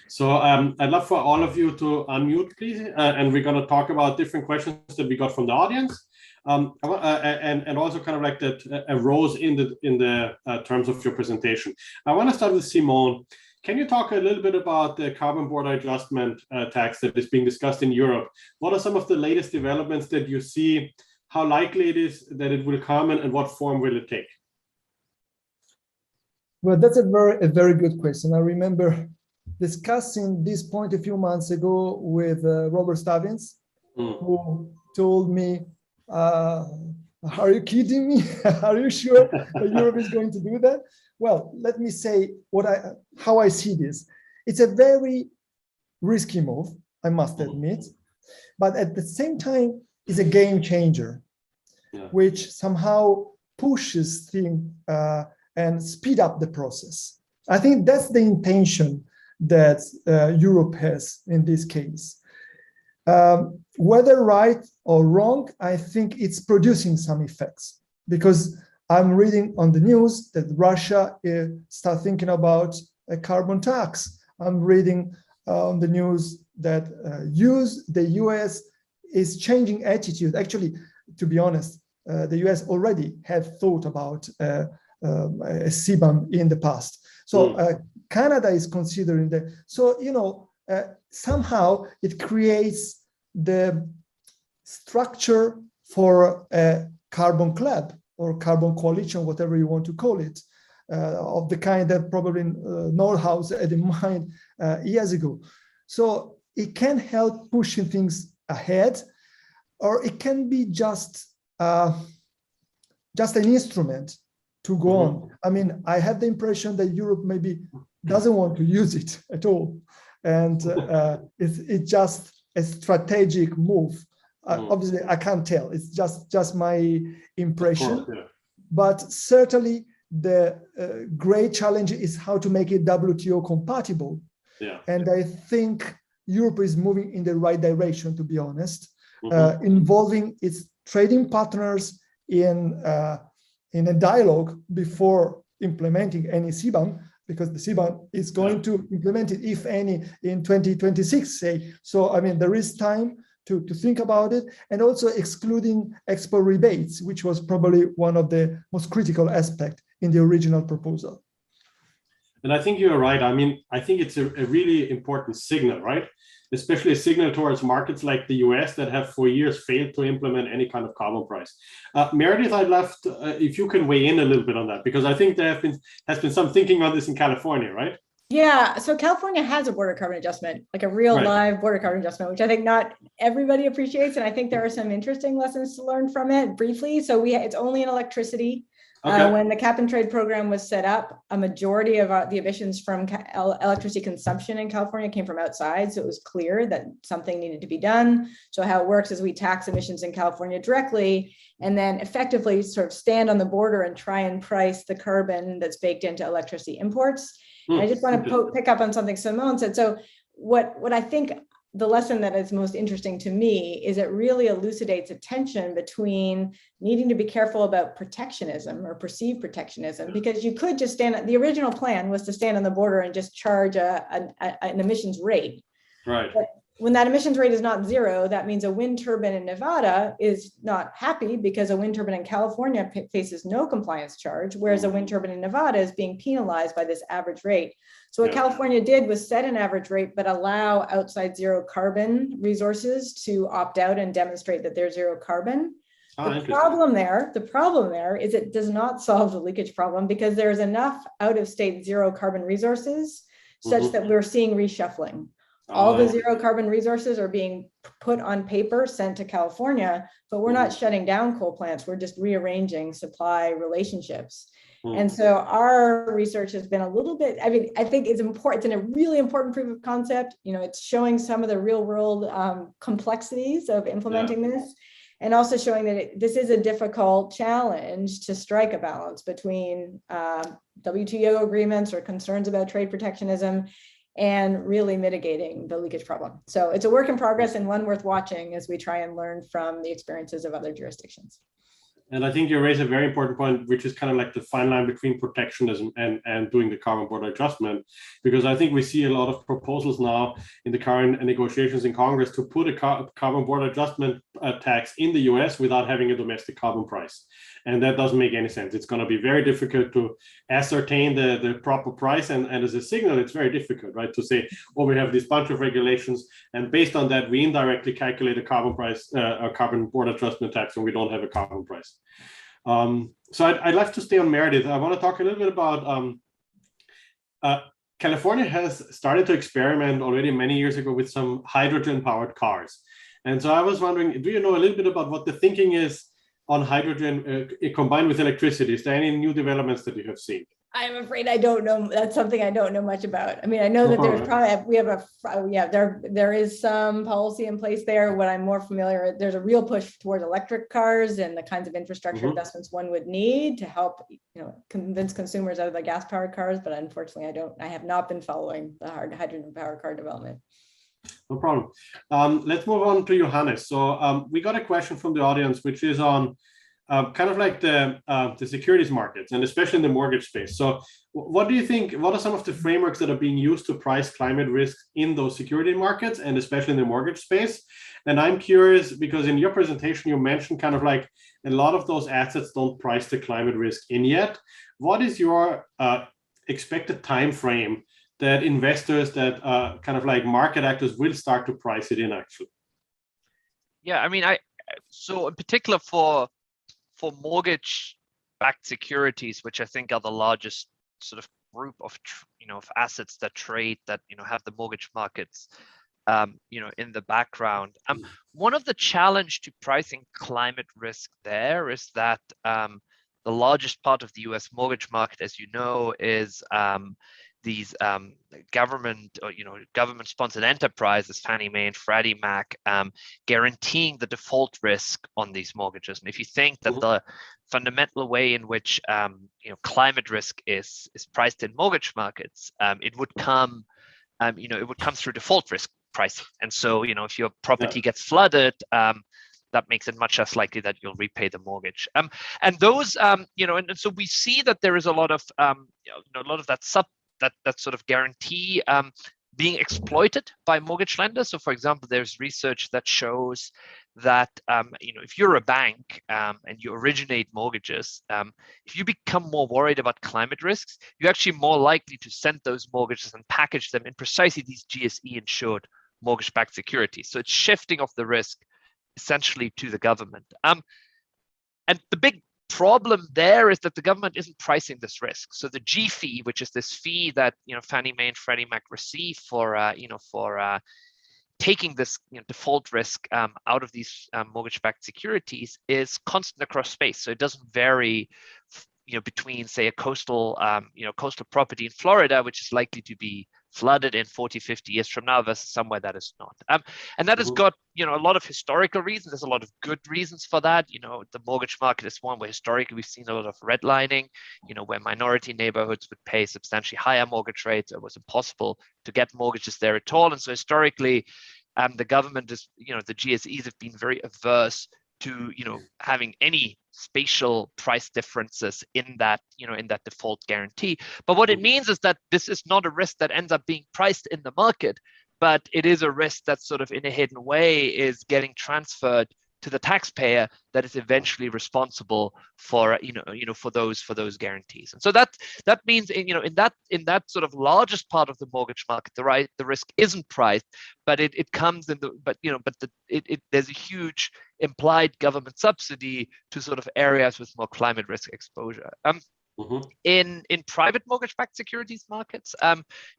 So I'd love for all of you to unmute, please, and we're going to talk about different questions that we got from the audience, and also kind of like that arose in the terms of your presentation. I want to start with Simone. Can you talk a little bit about the carbon border adjustment tax that is being discussed in Europe? What are some of the latest developments that you see? How likely it is that it will come, and what form will it take? Well, that's a very good question. I remember discussing this point a few months ago with Robert Stavins, who told me, are you kidding me? Are you sure that Europe is going to do that? Well, let me say how I see this. It's a very risky move, I must admit, but at the same time, it's a game changer, which somehow pushes things and speed up the process. I think that's the intention that Europe has in this case. Whether right or wrong, I think it's producing some effects, because I'm reading on the news that Russia start thinking about a carbon tax. I'm reading on the news that the US is changing attitude. Actually, to be honest, the US already had thought about a CBAM in the past. So Canada is considering that. So, somehow it creates the structure for a carbon club or carbon coalition, whatever you want to call it, of the kind that probably Nordhaus had in mind years ago. So it can help pushing things ahead, or it can be just an instrument to go on. I mean, I have the impression that Europe maybe doesn't want to use it at all. And it's just a strategic move. Obviously, I can't tell. It's just my impression. Course, But certainly, the great challenge is how to make it WTO compatible. And I think Europe is moving in the right direction, to be honest, involving its trading partners in a dialogue before implementing any CBAM, because the CBAM is going to implement it, if any, in 2026, say. So, I mean, there is time to think about it, and also excluding export rebates, which was probably one of the most critical aspects in the original proposal. And I think you're right. I mean, I think it's a really important signal, right? Especially a signal towards markets like the US that have for years failed to implement any kind of carbon price. Meredith, I'd love if you can weigh in a little bit on that, because I think there has been some thinking on this in California, right? Yeah, so California has a border carbon adjustment, like a real live border carbon adjustment, which I think not everybody appreciates. And I think there are some interesting lessons to learn from it briefly. So it's only in electricity. Okay. When the cap and trade program was set up, a majority of the emissions from electricity consumption in California came from outside. So it was clear that something needed to be done. So how it works is we tax emissions in California directly, and then effectively sort of stand on the border and try and price the carbon that's baked into electricity imports. And I just want to pick up on something Simone said. So what I think the lesson that is most interesting to me is it really elucidates a tension between needing to be careful about protectionism or perceived protectionism, because you could just the original plan was to stand on the border and just charge an emissions rate. Right. But when that emissions rate is not zero, that means a wind turbine in Nevada is not happy because a wind turbine in California faces no compliance charge, whereas a wind turbine in Nevada is being penalized by this average rate. So what California did was set an average rate, but allow outside zero carbon resources to opt out and demonstrate that they're zero carbon. The problem there is it does not solve the leakage problem, because there's enough out-of-state zero carbon resources such that we're seeing reshuffling. All the zero carbon resources are being put on paper, sent to California, but we're not shutting down coal plants. We're just rearranging supply relationships. And so our research has been a little bit, I think it's important. It's a really important proof of concept. You know, it's showing some of the real world complexities of implementing this, and also showing that this is a difficult challenge to strike a balance between WTO agreements or concerns about trade protectionism and really mitigating the leakage problem. So it's a work in progress and one worth watching as we try and learn from the experiences of other jurisdictions. And I think you raise a very important point, which is kind of like the fine line between protectionism and doing the carbon border adjustment. Because I think we see a lot of proposals now in the current negotiations in Congress to put a carbon border adjustment tax in the US without having a domestic carbon price. And that doesn't make any sense. It's going to be very difficult to ascertain the proper price. And as a signal, it's very difficult, right? To say, oh, we have this bunch of regulations, and based on that, we indirectly calculate a carbon price, a carbon border adjustment tax, and we don't have a carbon price. So I'd like to stay on Meredith. I want to talk a little bit about California has started to experiment already many years ago with some hydrogen-powered cars. And so I was wondering, do you know a little bit about what the thinking is on hydrogen combined with electricity? Is there any new developments that you have seen? I'm afraid I don't know. That's something I don't know much about. I mean, I know that there's probably, there is some policy in place there. What I'm more familiar with, there's a real push toward electric cars and the kinds of infrastructure investments one would need to help, convince consumers out of the gas-powered cars. But unfortunately, I have not been following the hydrogen-powered car development. No problem. Let's move on to Johannes. So we got a question from the audience, which is on kind of like the securities markets, and especially in the mortgage space. So what do you think, what are some of the frameworks that are being used to price climate risk in those security markets, and especially in the mortgage space? And I'm curious, because in your presentation, you mentioned kind of like a lot of those assets don't price the climate risk in yet. What is your expected time frame that investors, that kind of like market actors will start to price it in actually? Yeah, I mean, so in particular for mortgage-backed securities, which I think are the largest sort of group of of assets that trade, that have the mortgage markets in the background. One of the challenge to pricing climate risk there is that the largest part of the U.S. mortgage market, as you know, is these government or government-sponsored enterprises, Fannie Mae and Freddie Mac, guaranteeing the default risk on these mortgages. And if you think that the fundamental way in which climate risk is priced in mortgage markets, it would come through default risk pricing. And so if your property gets flooded, that makes it much less likely that you'll repay the mortgage. And those and so we see that there is a lot of that sort of guarantee being exploited by mortgage lenders. So for example, there's research that shows that if you're a bank and you originate mortgages, if you become more worried about climate risks, you're actually more likely to send those mortgages and package them in precisely these GSE insured mortgage-backed securities. So it's shifting of the risk essentially to the government. And the big problem there is that the government isn't pricing this risk. So the G fee, which is this fee that Fannie Mae and Freddie Mac receive for taking this default risk out of these mortgage-backed securities, is constant across space. So it doesn't vary, between, say, a coastal property in Florida, which is likely to be flooded in 40, 50 years from now versus somewhere that is not. And that has got, a lot of historical reasons. There's a lot of good reasons for that. The mortgage market is one where historically we've seen a lot of redlining, where minority neighborhoods would pay substantially higher mortgage rates. It was impossible to get mortgages there at all. And so historically, the government is, the GSEs have been very averse to, having any spatial price differences in that default guarantee. But what it means is that this is not a risk that ends up being priced in the market, but it is a risk that sort of in a hidden way is getting transferred to the taxpayer that is eventually responsible for for those guarantees. And so that means in that sort of largest part of the mortgage market, the risk isn't priced, but it comes in there's a huge implied government subsidy to sort of areas with more climate risk exposure. In private mortgage-backed securities markets,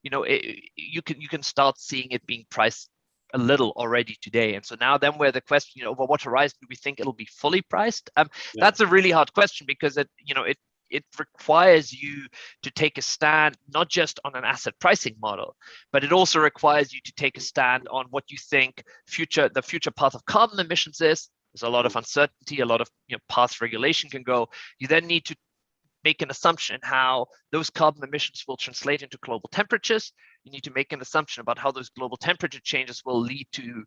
you can start seeing it being priced a little already today. And so now then where the question, over what horizon do we think it'll be fully priced? That's a really hard question, because it requires you to take a stand, not just on an asset pricing model, but it also requires you to take a stand on what you think the future path of carbon emissions is. There's a lot of uncertainty, a lot of path regulation can go. You then need to make an assumption how those carbon emissions will translate into global temperatures. You need to make an assumption about how those global temperature changes will lead to,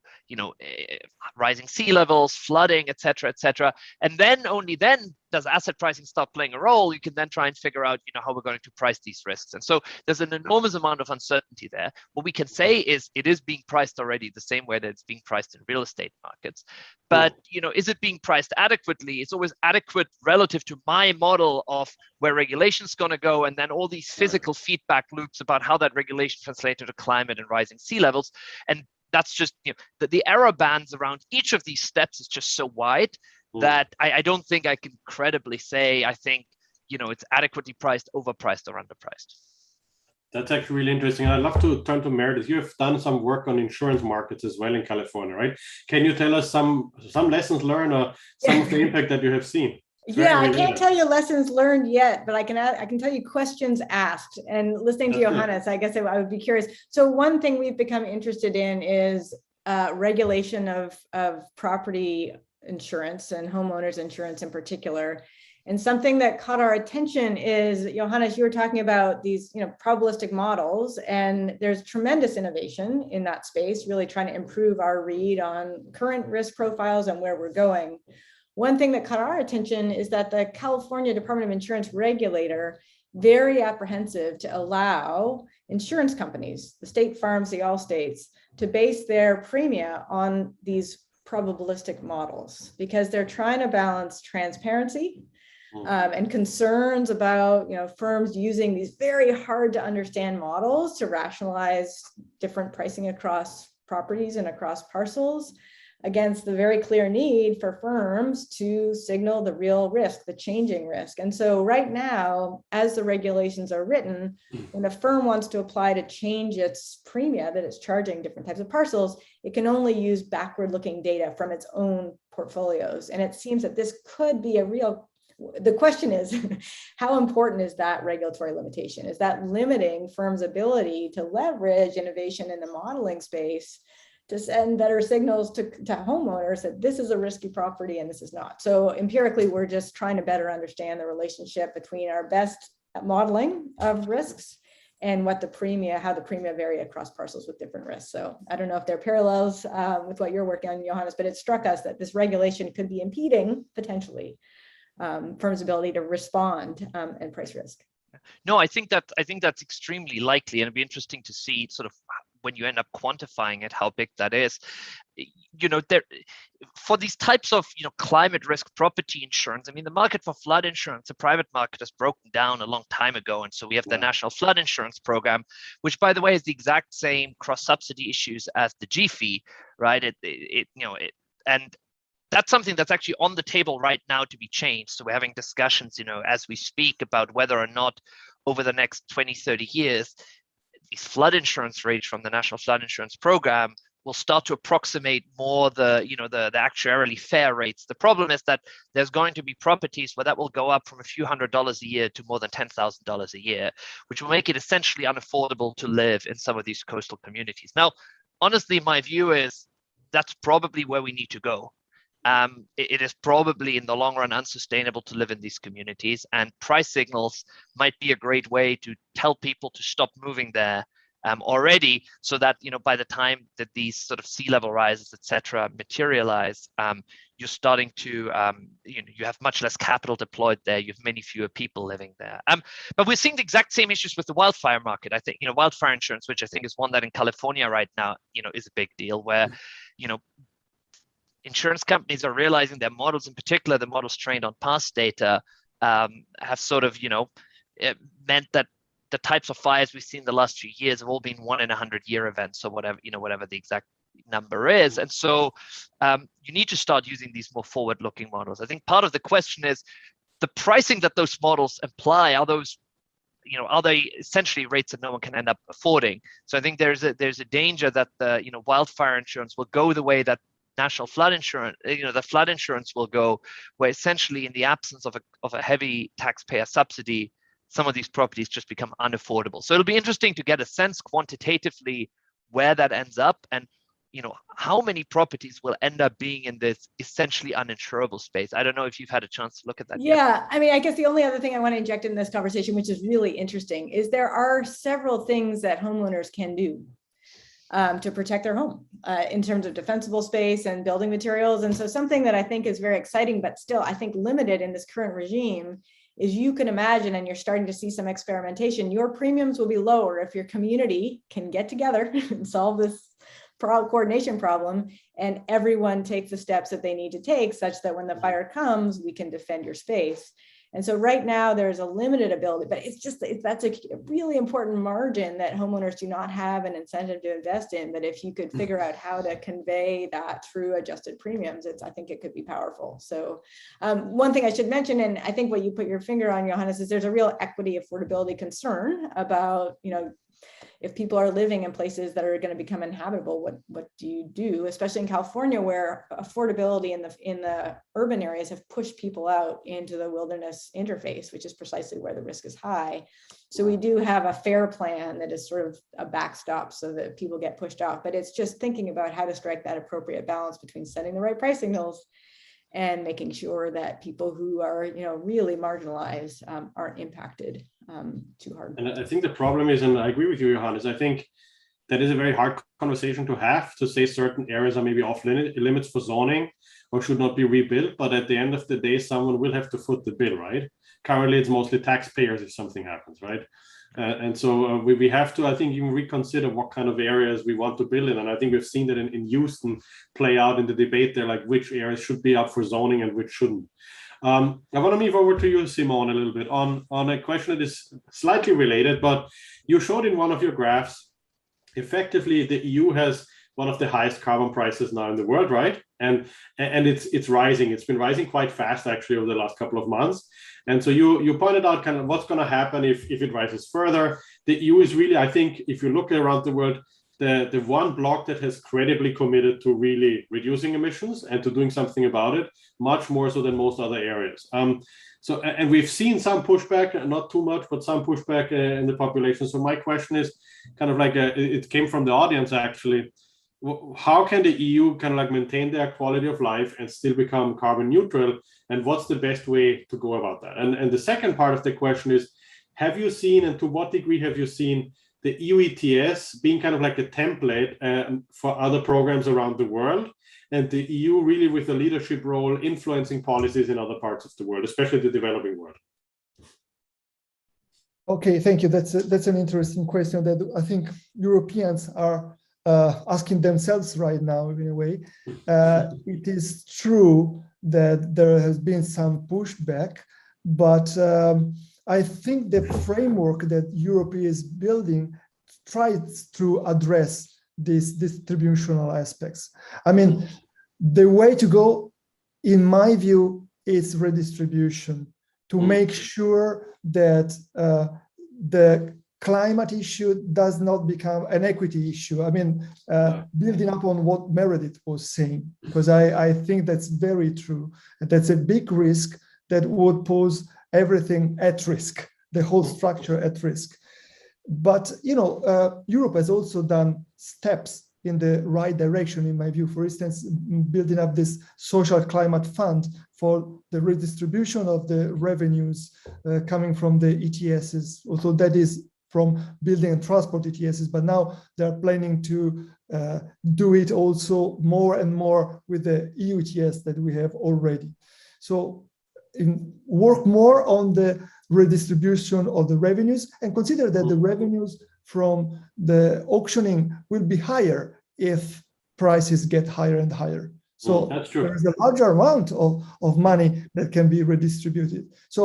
rising sea levels, flooding, et cetera, et cetera. And then only then does asset pricing start playing a role. You can then try and figure out, how we're going to price these risks. And so there's an enormous amount of uncertainty there. What we can say is it is being priced already the same way that it's being priced in real estate markets. But, is it being priced adequately? It's always adequate relative to my model of where regulation is going to go, and then all these physical feedback loops about how that regulation translates to climate and rising sea levels. And that's just, the error bands around each of these steps is just so wide that I don't think I can credibly say, I think, it's adequately priced, overpriced, or underpriced. That's actually really interesting. I'd love to turn to Meredith. You have done some work on insurance markets as well in California, right? Can you tell us some lessons learned or some of the impact that you have seen? I can't tell you lessons learned yet, but I can tell you questions asked. And listening to Johannes, I guess I would be curious. So one thing we've become interested in is regulation of property insurance and homeowners insurance in particular. And something that caught our attention is, Johannes, you were talking about these, probabilistic models, and there's tremendous innovation in that space, really trying to improve our read on current risk profiles and where we're going. One thing that caught our attention is that the California Department of Insurance regulator, very apprehensive to allow insurance companies, the state farms, the Allstates, to base their premia on these probabilistic models, because they're trying to balance transparency and concerns about firms using these very hard to understand models to rationalize different pricing across properties and across parcels, against the very clear need for firms to signal the real risk, the changing risk. And so right now, as the regulations are written, when a firm wants to apply to change its premia that it's charging different types of parcels, it can only use backward-looking data from its own portfolios. And it seems that this could be the question is, how important is that regulatory limitation? Is that limiting firms' ability to leverage innovation in the modeling space to send better signals to homeowners that this is a risky property and this is not? So empirically, we're just trying to better understand the relationship between our best modeling of risks and how the premia vary across parcels with different risks. So I don't know if there are parallels with what you're working on, Johannes, but it struck us that this regulation could be impeding potentially firms' ability to respond and price risk. No, I think that's extremely likely, and it'd be interesting to see sort of when you end up quantifying it, how big that is. For these types of climate risk property insurance, I mean, the market for flood insurance, the private market, has broken down a long time ago, and so we have the National Flood Insurance Program, which, by the way, is the exact same cross-subsidy issues as the G-fee, right? And that's something that's actually on the table right now to be changed. So we're having discussions, as we speak, about whether or not over the next 20, 30 years, these flood insurance rates from the National Flood Insurance Program will start to approximate more the actuarially fair rates. The problem is that there's going to be properties where that will go up from a few $100s a year to more than $10,000 a year, which will make it essentially unaffordable to live in some of these coastal communities. Now, honestly, my view is that's probably where we need to go. It is probably in the long run unsustainable to live in these communities, and price signals might be a great way to tell people to stop moving there already, so that by the time that these sort of sea level rises, etc., materialize, you're starting to you have much less capital deployed there. You have many fewer people living there. But we're seeing the exact same issues with the wildfire market. I think wildfire insurance, which I think is one that in California right now is a big deal, where insurance companies are realizing their models, in particular the models trained on past data, have sort of meant that the types of fires we've seen the last few years have all been 1 in 100-year events, or whatever the exact number is. And so you need to start using these more forward-looking models. I think part of the question is the pricing that those models imply. Are those, are they essentially rates that no one can end up affording? So I think there's a danger that the wildfire insurance will go the way that national flood insurance, the flood insurance will go, where essentially in the absence of a heavy taxpayer subsidy, some of these properties just become unaffordable. So it'll be interesting to get a sense quantitatively where that ends up, and how many properties will end up being in this essentially uninsurable space. I don't know if you've had a chance to look at that yet. Yeah, I mean, I guess the only other thing I want to inject in this conversation, which is really interesting, is there are several things that homeowners can do to protect their home in terms of defensible space and building materials. And so something that I think is very exciting, but still I think limited in this current regime, is you can imagine, and you're starting to see some experimentation, your premiums will be lower if your community can get together and solve this coordination problem, and everyone takes the steps that they need to take such that when the fire comes, we can defend your space. And so right now there's a limited ability, but that's a really important margin that homeowners do not have an incentive to invest in. But if you could figure out how to convey that through adjusted premiums, I think it could be powerful. So one thing I should mention, and I think what you put your finger on, Johannes, is there's a real equity affordability concern about, if people are living in places that are going to become inhabitable, what do you do? Especially in California, where affordability in the urban areas have pushed people out into the wilderness interface, which is precisely where the risk is high. So we do have a fair plan that is sort of a backstop so that people get pushed off. But it's just thinking about how to strike that appropriate balance between setting the right price signals and making sure that people who are, really marginalized aren't impacted too hard. And I think the problem is, and I agree with you, Johannes, I think that is a very hard conversation to have, to say certain areas are maybe off limits for zoning or should not be rebuilt. But at the end of the day, someone will have to foot the bill, right? Currently, it's mostly taxpayers if something happens, right? And so we have to, I think, even reconsider what kind of areas we want to build in. And I think we've seen that in Houston play out in the debate there, like which areas should be up for zoning and which shouldn't. I want to move over to you, Simone, a little bit on a question that is slightly related, but you showed in one of your graphs, effectively the EU has one of the highest carbon prices now in the world, right? And it's rising. It's been rising quite fast actually over the last couple of months. And so you pointed out kind of what's going to happen if it rises further. The EU is really, I think, if you look around the world, the one bloc that has credibly committed to really reducing emissions and to doing something about it, much more so than most other areas. And we've seen some pushback, not too much, but some pushback in the population. So my question is kind of like, it came from the audience actually. How can the EU kind of like maintain their quality of life and still become carbon neutral? And what's the best way to go about that? And the second part of the question is, have you seen, and to what degree have you seen the EU ETS being kind of like a template for other programs around the world, and the EU really with a leadership role influencing policies in other parts of the world, especially the developing world? Okay, thank you. That's an interesting question that I think Europeans are asking themselves right now in a way. It is true that there has been some pushback, but I think the framework that Europe is building tries to address these distributional aspects. I mean, the way to go, in my view, is redistribution, to make sure that the climate issue does not become an equity issue. I mean, building up on what Meredith was saying, because I think that's very true. And that's a big risk that would pose everything at risk, the whole structure at risk. But, Europe has also done steps in the right direction, in my view. For instance, building up this social climate fund for the redistribution of the revenues coming from the ETSs. Also, that is from building and transport ETSs, but now they're planning to do it also more and more with the EU ETS that we have already. So work more on the redistribution of the revenues, and consider that the revenues from the auctioning will be higher if prices get higher and higher. So that's true. There is a larger amount of money that can be redistributed. So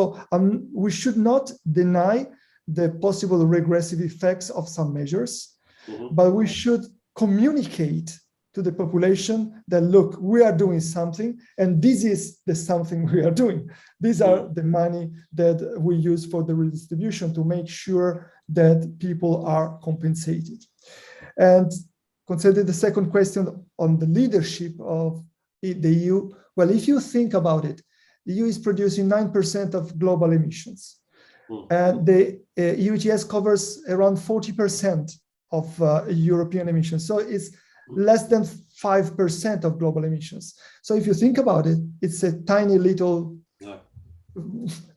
we should not deny the possible regressive effects of some measures, but we should communicate to the population that, look, we are doing something, and this is the something we are doing. These are the money that we use for the redistribution to make sure that people are compensated. And consider the second question on the leadership of the EU. Well, if you think about it, the EU is producing 9% of global emissions. And the EU ETS covers around 40% of European emissions. So it's less than 5% of global emissions. So if you think about it, it's a tiny little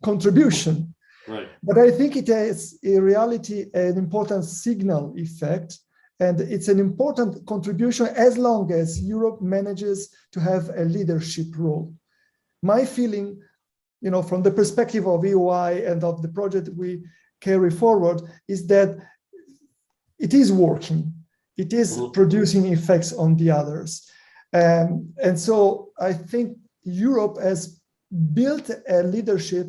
contribution. Right. But I think it has, in reality, an important signal effect. And it's an important contribution as long as Europe manages to have a leadership role. My feeling, from the perspective of EUI and of the project we carry forward, is that it is working. It is producing effects on the others. And so I think Europe has built a leadership,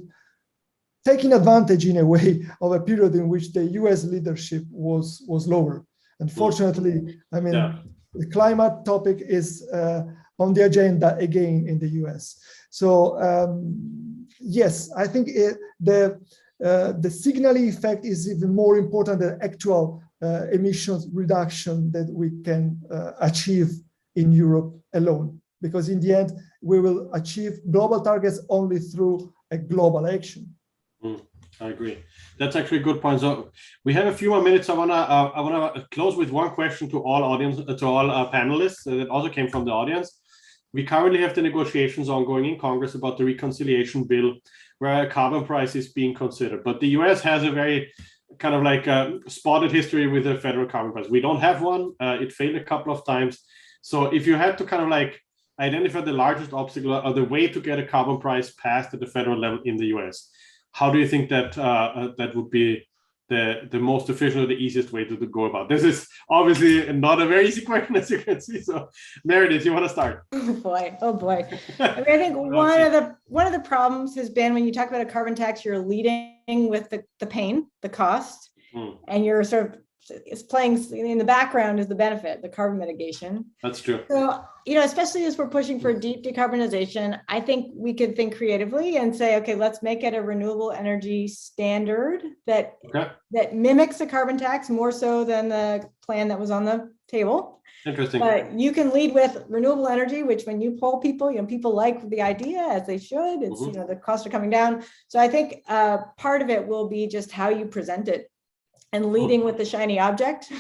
taking advantage in a way of a period in which the US leadership was lower. Unfortunately, the climate topic is on the agenda again in the US. So yes, I think the signaling effect is even more important than actual emissions reduction that we can achieve in Europe alone, because in the end we will achieve global targets only through a global action. I agree. That's actually a good point. So we have a few more minutes. I wanna close with one question to all panelists that also came from the audience. We currently have the negotiations ongoing in Congress about the reconciliation bill, where a carbon price is being considered. But the US has a very kind of like a spotted history with the federal carbon price. We don't have one. It failed a couple of times. So if you had to kind of like identify the largest obstacle or the way to get a carbon price passed at the federal level in the US, how do you think that that would be the most efficient or the easiest way to go about? This is obviously not a very easy question, as you can see. So, Meredith, you want to start? Oh boy! I mean, I think one of the problems has been when you talk about a carbon tax, you're leading with the pain, the cost, and you're sort of playing in the background is the benefit, the carbon mitigation. That's true. So, especially as we're pushing for deep decarbonization, I think we could think creatively and say, okay, let's make it a renewable energy standard that mimics a carbon tax more so than the plan that was on the table. Interesting. But you can lead with renewable energy, which when you poll people, people like the idea, as they should. It's the costs are coming down. So I think part of it will be just how you present it, and leading with the shiny object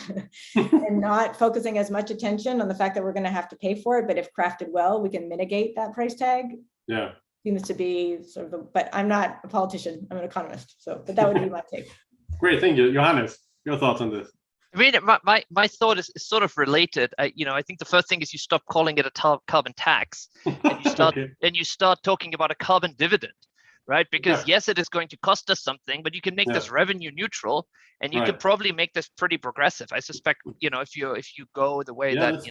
and not focusing as much attention on the fact that we're going to have to pay for it. But if crafted well, we can mitigate that price tag. Yeah. Seems to be sort of but I'm not a politician, I'm an economist. But that would be my take. Great, thank you. Johannes, your thoughts on this? I mean, my thought is sort of related. I think the first thing is you stop calling it a carbon tax and you start and you start talking about a carbon dividend. Right, because yes, it is going to cost us something, but you can make this revenue neutral, and you can probably make this pretty progressive. I suspect, if you go the way that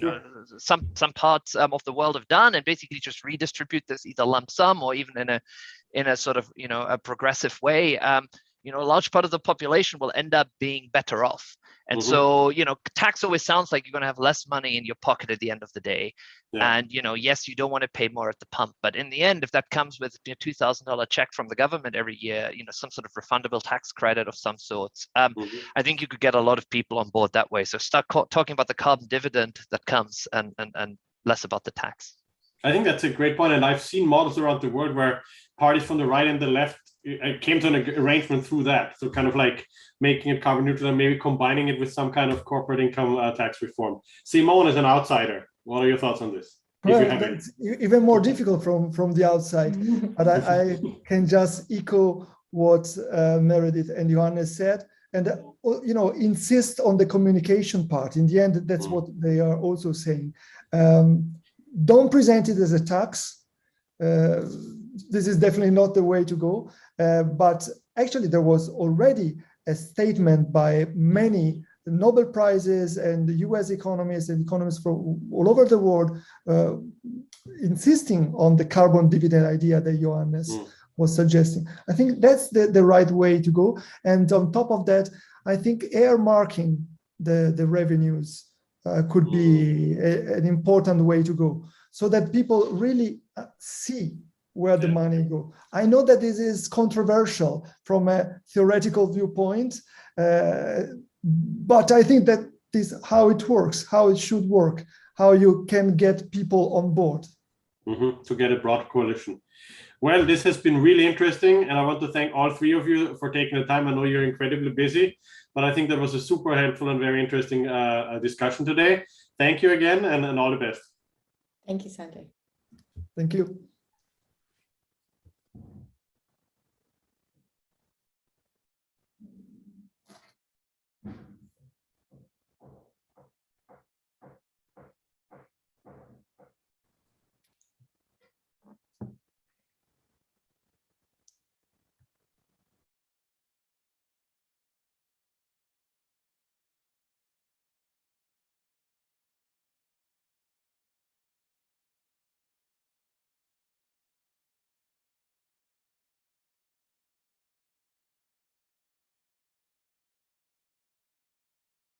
some parts of the world have done, and basically just redistribute this either lump sum or even in a sort of a progressive way. a large part of the population will end up being better off. And so, tax always sounds like you're going to have less money in your pocket at the end of the day. Yeah. And, yes, you don't want to pay more at the pump. But in the end, if that comes with a $2,000 check from the government every year, some sort of refundable tax credit of some sorts, I think you could get a lot of people on board that way. So start talking about the carbon dividend that comes and less about the tax. I think that's a great point. And I've seen models around the world where parties from the right and the left came to an arrangement through that. So kind of like making it carbon neutral and maybe combining it with some kind of corporate income tax reform. Simone is an outsider. What are your thoughts on this? Well, that's even more difficult from the outside. But I can just echo what Meredith and Johannes said. And, insist on the communication part. In the end, that's what they are also saying. Don't present it as a tax. This is definitely not the way to go. But actually, there was already a statement by many Nobel Prizes and the US economists and economists from all over the world insisting on the carbon dividend idea that Johannes was suggesting. I think that's the right way to go. And on top of that, I think earmarking the revenues could be an important way to go, so that people really see where the money go. I know that this is controversial from a theoretical viewpoint, but I think that this is how it works, how it should work, how you can get people on board. To get a broad coalition. Well, this has been really interesting, and I want to thank all three of you for taking the time. I know you're incredibly busy, but I think that was a super helpful and very interesting discussion today. Thank you again, and all the best. Thank you, Sanjay. Thank you.